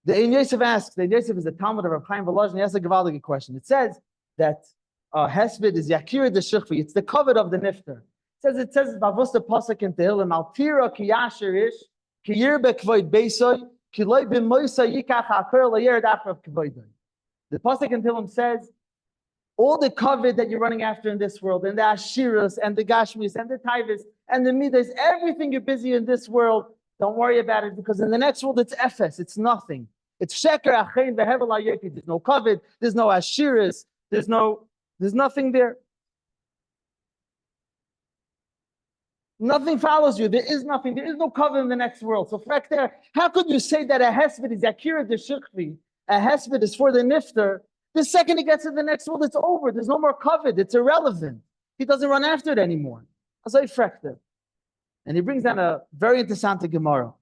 The Ein Yosef asks, the Ein Yosef is the Talmud of Reb Chaim Volozhin, he asks a gewaldige question. It says that Hesped is Yakir de Shechvi. It's the covet of the nifter. It says, Bavus the Pasuk in Tehillim, Altira ki yashir ish, ki yirbe kvoid beisoy, ki loy b'moisa yikach ha'akir l'yer dafrav kvoidoy. The Pasuk in Tehillim says, all the covet that you're running after in this world, and the Ashiras, and the Gashmis, and the Taivas, and the Midas, everything you're busy in this world, don't worry about it, because in the next world it's Ephes, it's nothing. It's Sheker, Achein, Vehevel HaYekid. There's no covet, there's no Ashiras, there's nothing there. Nothing follows you. There is nothing. There is no covet in the next world. So, Frek there, how could you say that a Hesped is Akira de Shikvi? A Hesped is for the Nifter. The second he gets to the next world, it's over. There's no more covet. It's irrelevant. He doesn't run after it anymore. So he Frek there. And he brings down a very interesting Gemara.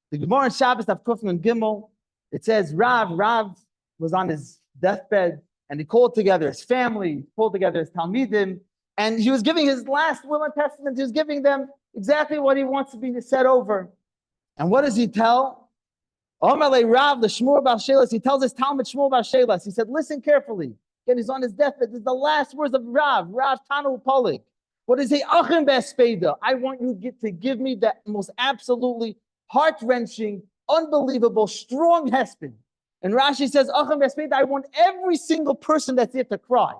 The Gemara in Shabbos, Tav Kufim and Gimel, it says Rav was on his deathbed, and he called together his family, called together his Talmidim, and he was giving his last will and testament. He was giving them exactly what he wants to be said over. And what does he tell? Omalei Rav, the Shmur Bar Shelas, he tells his Talmud Shmur Bar Shelas. He said, listen carefully. Again, he's on his deathbed. This is the last words of Rav Tanu Polik. What does he say? Achim Bespeda. I want you to give me that most absolutely heart-wrenching, unbelievable, strong hesped. And Rashi says, Achim Bespeda, I want every single person that's here to cry.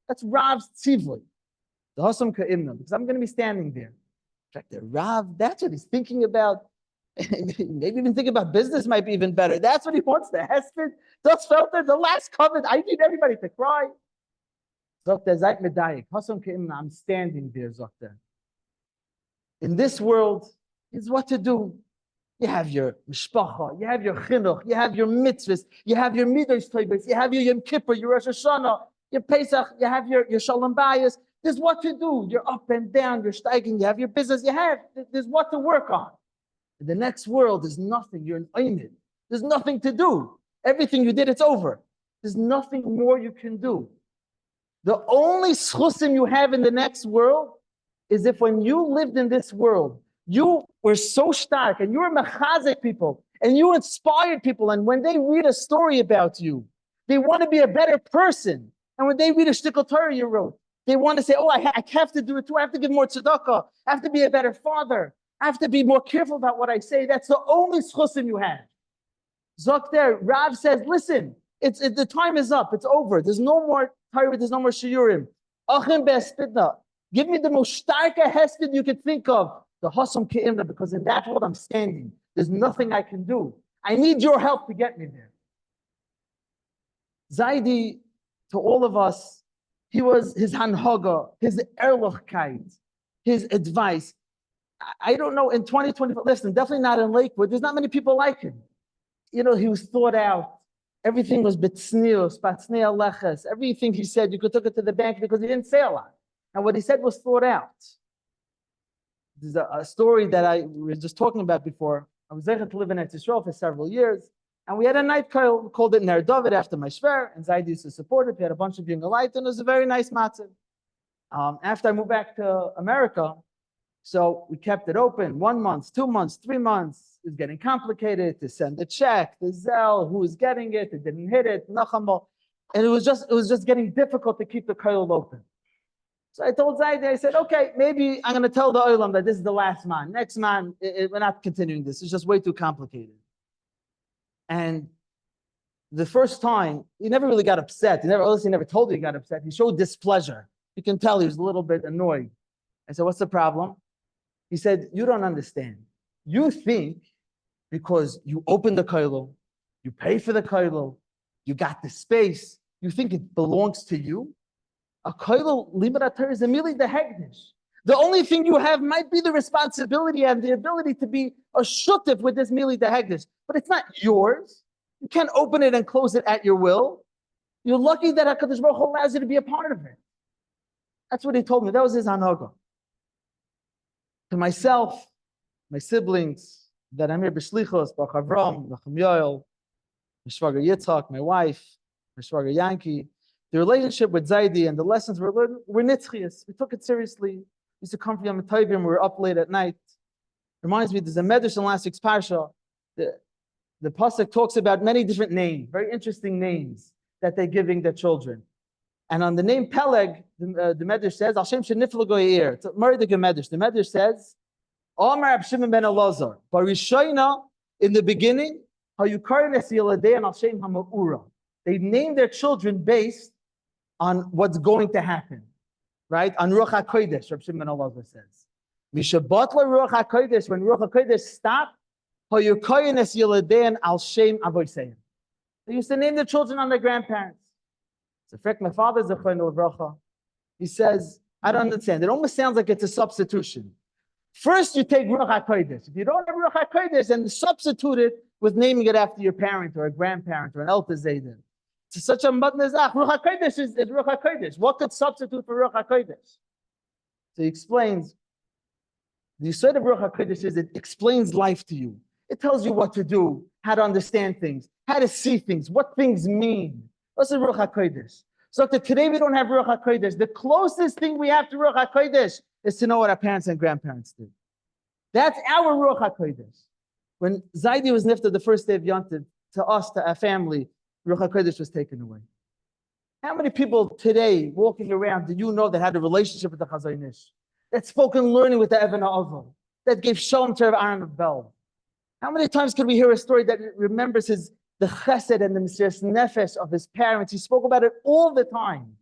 That's Rav's tzivli. The Hasam Ka'imna, because I'm going to be standing there. In fact, the Rav, that's what he's thinking about. Maybe even think about business might be even better. That's what he wants, the hesped. Das Felter, the last covet. I need everybody to cry. Zokter Zayt Medayik. Hasam Ka'imna, I'm standing there, Zokter. In this world, is what to do. You have your mishpacha, you have your chinuch, you have your mitzvahs, you have your midos toibos, you have your Yom Kippur, your Rosh Hashanah, your Pesach, you have your Shalom Bayis. There's what to do. You're up and down, you're steiging, you have your business, there's what to work on. In the next world, there's nothing. You're an oimid. There's nothing to do. Everything you did, it's over. There's nothing more you can do. The only schusim you have in the next world is if when you lived in this world, you were so stark and you were mechazek people and you inspired people. And when they read a story about you, they want to be a better person. And when they read a shtickle Torah you wrote, they want to say, oh, I have to do it too. I have to give more tzedakah. I have to be a better father. I have to be more careful about what I say. That's the only schusim you have. Zokter, Rav says, listen, the time is up. It's over. There's no more Torah. There's no more shiurim. Achim be'espidna. Give me the most starke hesped you could think of. The Hasam Ke'imna, because in that world I'm standing. There's nothing I can do. I need your help to get me there. Zaidi, to all of us, he was his hanhaga, his erlochkeit, his advice. I don't know, in 2024, listen, definitely not in Lakewood. There's not many people like him. He was thought out. Everything was bitsnius, batsnei leches. Everything he said, you could take it to the bank because he didn't say a lot. And what he said was thought out. There's a story that I was just talking about before. I was there to live in Eretz Yisrael for several years. And we had a night call, we called it Ner David after my shver, and Zaidi used to support it. We had a bunch of young light, and it was a very nice matzah. After I moved back to America, so we kept it open 1 month, 2 months, 3 months. It was getting complicated to send the check, the Zelle, who was getting it, it didn't hit it, nachamo. And it was just getting difficult to keep the koil open. So I told Zaidi, I said, okay, maybe I'm going to tell the oilam that this is the last man. Next man, we're not continuing this. It's just way too complicated. And the first time, he never really got upset. He never told me he got upset. He showed displeasure. You can tell he was a little bit annoyed. I said, what's the problem? He said, you don't understand. You think because you opened the koilo, you pay for the koilo, you got the space, you think it belongs to you? A koilo limud Torah is a mili de hegdish. The only thing you have might be the responsibility and the ability to be a shutif with this mili de hegdish, but it's not yours. You can't open it and close it at your will. You're lucky that HaKadosh Baruch Hu allows you to be a part of it. That's what he told me. That was his hanaga. To myself, my siblings that I'm here, b'shlichos, Baruch Avram, Baruch Yoel, my shwager Yitzchak, my wife, my shwager Yankee. The relationship with Zaidi and the lessons we're learning were nitzchias. We took it seriously. We used to come from Yom Tovim, we were up late at night. Reminds me, there's a medrash in last week's parsha. The pasuk talks about many different names, very interesting names that they're giving their children. And on the name Peleg, the medrash says, Hashem shenifla goyir. It's a murder medrash. The medrash says, Omar Reb Shimon ben Elazar, Barishoina, in the beginning, Hayukarnes Yeladei and Hashem Hama'ura. They named their children based on what's going to happen, right? On Ruach HaKodesh, Reb Shimon ben Elazar says. Mishabat Ruach HaKodesh, when Ruach HaKodesh stopped, Hayukarnes Yeladei and Al Shem Avoseim. They used to name their children on their grandparents. So, my father's a Klein Levracha. He says, I don't understand. It almost sounds like it's a substitution. First, you take Ruach HaKodesh. If you don't have Ruach HaKodesh, then substitute it with naming it after your parent or a grandparent or an Elta Zayden. It's such a madnezach. Ruach HaKodesh is Ruach HaKodesh. What could substitute for Ruach HaKodesh? So he explains, the side of Ruach HaKodesh is it explains life to you. It tells you what to do, how to understand things, how to see things, what things mean. What's the Ruach HaKodesh? So today we don't have Ruach HaKodesh. The closest thing we have to Ruach HaKodesh is to know what our parents and grandparents did. That's our Ruach HaKodesh. When Zaidi was nifta the first day of Yontiv, to us, to our family, Ruach HaKodesh was taken away. How many people today walking around do you know that had a relationship with the Chazon Ish? That spoke in learning with the Even HaOvel? That gave Shalom to Aaron of Bel? How many times could we hear a story that remembers the chesed and the Mesiras Nefesh of his parents? He spoke about it all the time.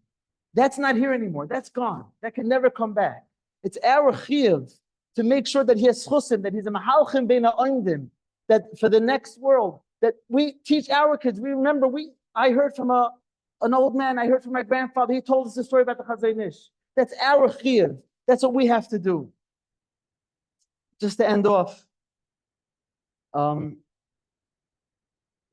That's not here anymore. That's gone. That can never come back. It's our chiyuv to make sure that he has chusim, that he's a mahalchim bein ha'oindim, that for the next world, that we teach our kids. We remember, I heard from an old man, I heard from my grandfather, he told us the story about the Chazon Ish. That's our chiyuv. That's what we have to do. Just to end off,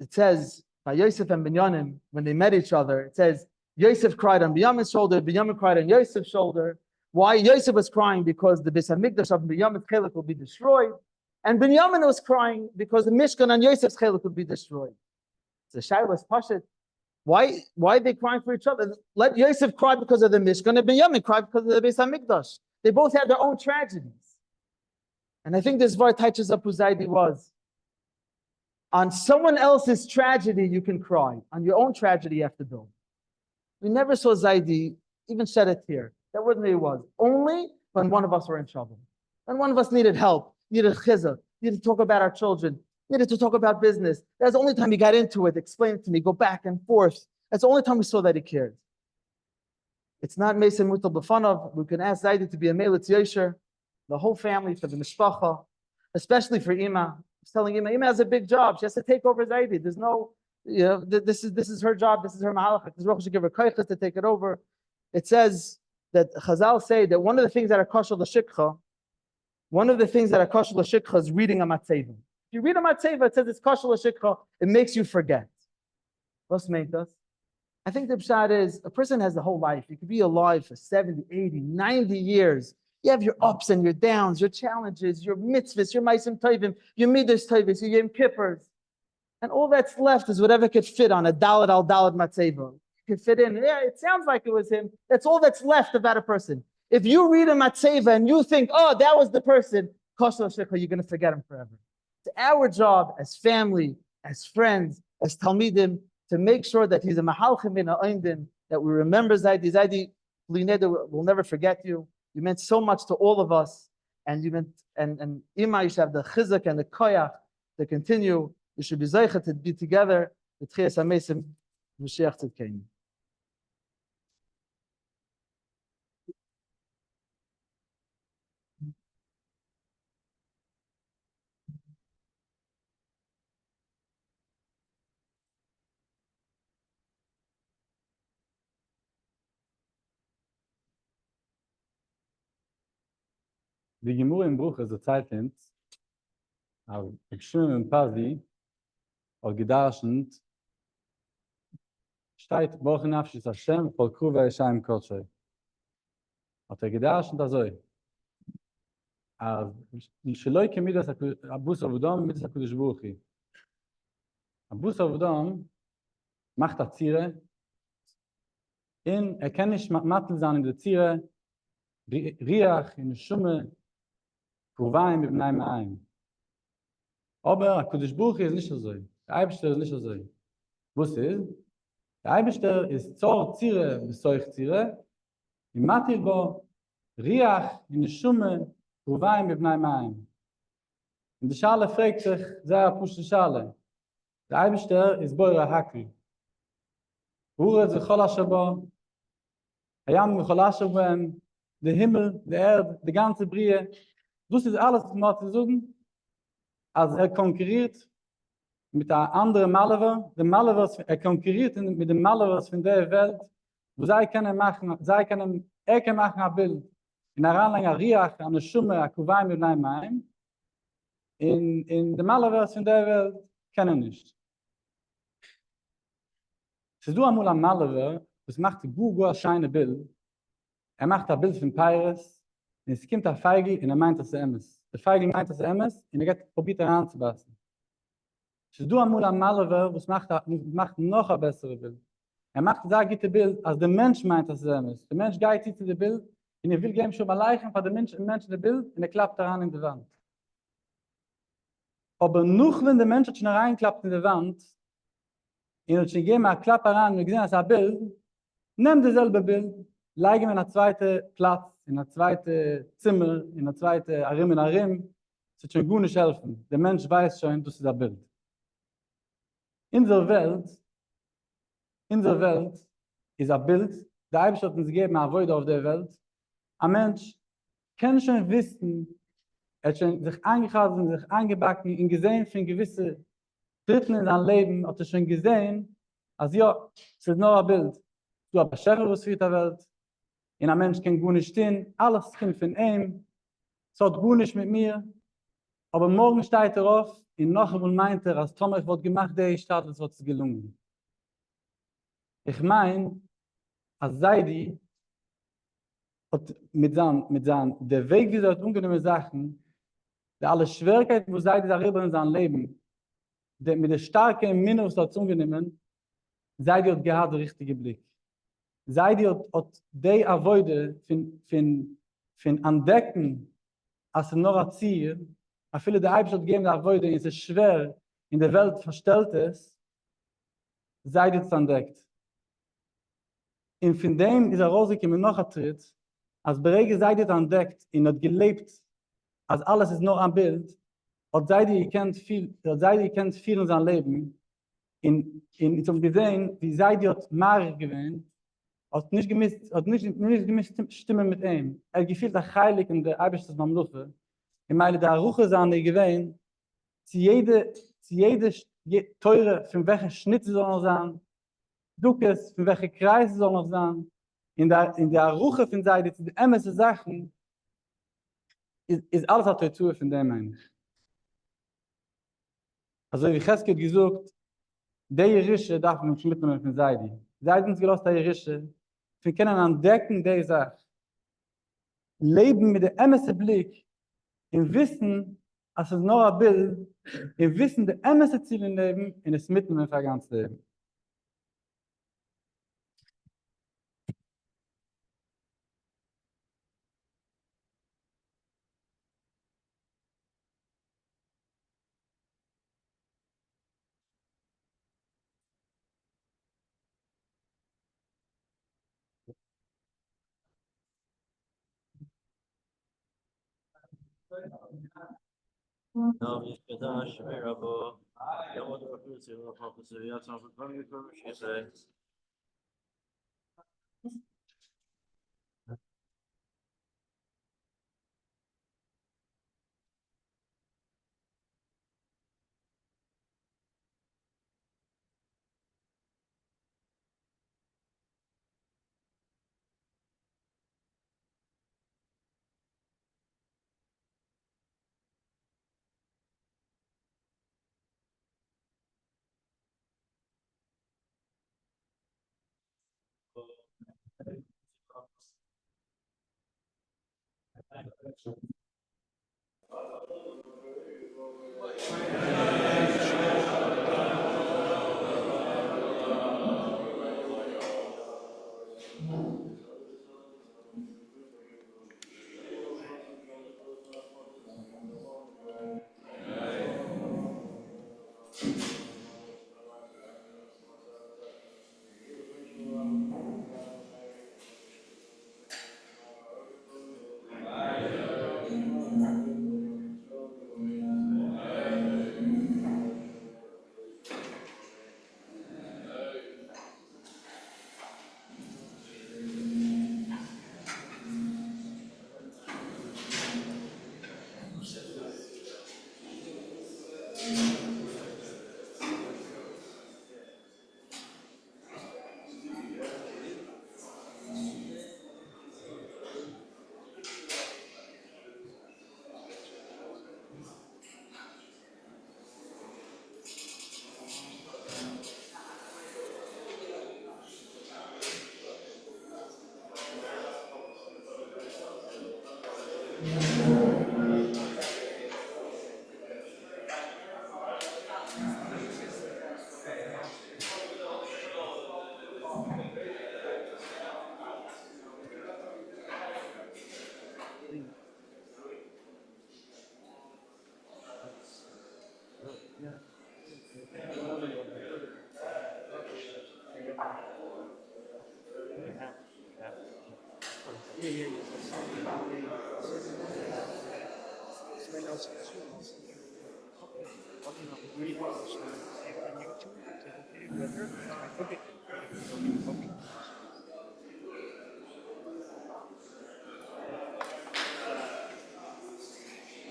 it says, by Yosef and Binyamin, when they met each other, it says, Yosef cried on Binyamin's shoulder, Binyamin cried on Yosef's shoulder. Why? Yosef was crying because the Beis HaMikdash of Binyamin's chelik will be destroyed. And Binyamin was crying because the Mishkan on Yosef's chelik would be destroyed. So Shai was Pashat. Why are they crying for each other? Let Yosef cry because of the Mishkan and Binyamin cry because of the Beis HaMikdash. They both had their own tragedies. And I think this var touches up who Zaidi was. On someone else's tragedy, you can cry. On your own tragedy, you have to build. We never saw Zaidi even shed a tear. That wasn't who he was. Only when one of us were in trouble. When one of us needed help, needed chizah, needed to talk about our children, needed to talk about business. That's the only time he got into it, explained it to me, go back and forth. That's the only time we saw that he cared. It's not Mesim Mutal B'fanav. We can ask Zaidi to be a Melitz Yosher, the whole family, for the mishpacha, especially for Ima. I was telling Ima has a big job. She has to take over Zaidi. There's no, this is her job. This is her mahalach. This Rosh should give her koiches to take it over. It says that Chazal say that one of the things that are kosher l'shikcha, is reading a matzeva. If you read a matzeva, it says it's kosher l'shikcha. It makes you forget. What's made us? I think the pshat is a person has the whole life. You could be alive for 70, 80, 90 years. You have your ups and your downs, your challenges, your mitzvahs, your maisim tovim, your midas tovim, your yom kippurs. And all that's left is whatever could fit on a dalad al dalad matzeva. Could fit in. Yeah, it sounds like it was him. That's all that's left about a person. If you read a matzeva and you think, oh, that was the person, kosher l'shikha, you're going to forget him forever. It's our job as family, as friends, as talmidim, to make sure that he's a mahalchim in ha'oindim, that we remember Zaidi. Zaidi, we'll never forget you. You meant so much to all of us, and you meant, and Ima, you should have the chizuk and the koyach to continue. You should be zeicha to be together. The tchias hamesim v'sheach tzidkeinu. Die Gemur im Bruch ist der Zeitend, aber ich schön und Pasi, auch gedarschend, steht Boch nafshis Hashem, kol kruva Yeshayim kotshoi. Hat gedarschend also, אז שלא כמידס הבוס עבודום מידס הקדוש ברוך הוא. הבוס עבודום macht a Zire in kann nicht mattel sein in der Zire Riach in der Schumme Kuvaim mit Neim ein. Aber a Kodesh Baruch Hu ist nicht so. Der Eibster ist nicht so. Was ist? Der Eibster ist Zor Zire besoich Zire im mattel bo Riach in der Schumme Kuvaim mit Neim ein. Und die Schale fragt sich, sehr pushe Schale. Der Eibster ist Boira Hakel. Uret v'chol ha-shabo, hayam v'chol ha-shabem, der Himmel, der Erde, die ganze Brie. Das ist alles, was man zu sagen, als konkurriert mit der anderen Malava, der Malava, konkurriert mit dem Malava von der Welt, wo sie können machen, kann machen ein Bild. In der Anlage, Riach, an der Schumme, a Kuvaim mit einem Maim, in der Malava von der Welt, können nicht. Se du amul am Malava, was macht ein gut scheine Bild, macht ein Bild von Peiris, und es kommt ein Feigl, und meint, dass Emes. Der Feigl meint, dass Emes, und geht probiert anzupassen. Se du amul am Malava, was macht noch ein besseres Bild. Macht das gute Bild, als der Mensch meint, dass Emes. Der Mensch geht zu dem Bild, und will geben schon mal leichen, von dem Menschen das Bild, und klappt daran in die Wand. Aber noch wenn der Mensch schon reinklappt in die Wand, in der Chegema a Klappe ran, wir gesehen als ein Bild, nimm dasselbe Bild, legen wir in der zweite Platz, in der zweite Zimmer, in der zweite Arim in Arim, es wird schon gut nicht helfen. Der Mensch weiß schon, das ist ein Bild. In der Welt ist ein Bild, der Eibisch hat uns gegeben, ein Wort auf der Welt. Ein Mensch kann schon wissen, hat schon sich angehalten, sich angebacken, in gesehen von gewissen Dritten in seinem Leben hat schon gesehen, als ja, es ist nur ein Bild. Du hast ein Schäfer, was für die Welt, und ein Mensch kann gut nicht stehen, alles kommt von ihm, es hat gut nicht mit mir, aber morgen steht er auf, und noch einmal meint er, als Thomas wird gemacht, der Staat, es wird gelungen. Ich meine, als Seidi, mit der Weg, wie er ungenehme Sachen, der alle Schwierigkeiten, wo Seidi darüber in seinem Leben, mit der starken Minus dazu genommen, sei die hat gehabt der richtige Blick. Sei die hat die Avoide von entdecken, als nur ein Ziel, a viele der Eibisch hat gegeben der Avoide, ist es schwer, in der Welt verstellt ist, sei die es entdeckt. Und von dem ist Rosik immer noch ein Tritt, als Berege sei die entdeckt, und hat gelebt, als alles ist nur ein Bild, und sei die kennt viel in seinem Leben, in zum gesehen, wie sei die hat Mare gewähnt, hat nicht gemisst Stimmen mit ihm. Gefühlt der Heilig in der Eibisch des Mamluche. Ich meine, der Ruche sind die gewähnt, zu jede Teure, von welcher Schnitt soll noch sein, Dukes, von welcher Kreis soll noch sein, in der Ruche von sei die ämmerste Sachen, ist alles hat dazu von dem eigentlich. Also wie Chezky hat gesagt, der Jerische darf man nicht mitnehmen von Seidi. Seidi uns gelost der Jerische, wir können entdecken die Sache. Leben mit der ämmerste Blick, im Wissen, als es nur ein Bild, im Wissen der ämmerste Ziel im Leben, in das mitnehmen für ein ganzes Leben. Now he's Kadash, Rabbo, Yamada Frusi, Officer, Yatsan, she says.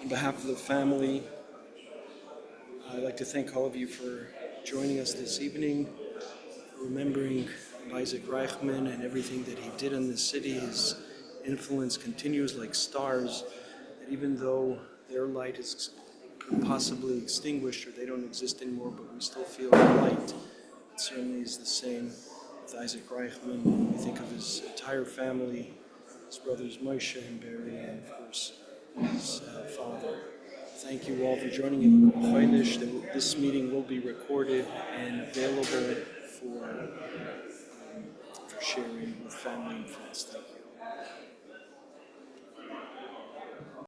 On behalf of the family, I'd like to thank all of you for joining us this evening, remembering Isaac Reichmann and everything that he did in this city. His influence continues like stars, that even though their light is possibly extinguished or they don't exist anymore, but we still feel the light. It certainly is the same with Isaac Reichmann. We think of his entire family, his brothers Moshe and Barry, and of course his father. Thank you all for joining in Chodesh. This meeting will be recorded and available for sharing with family and friends. Thank you.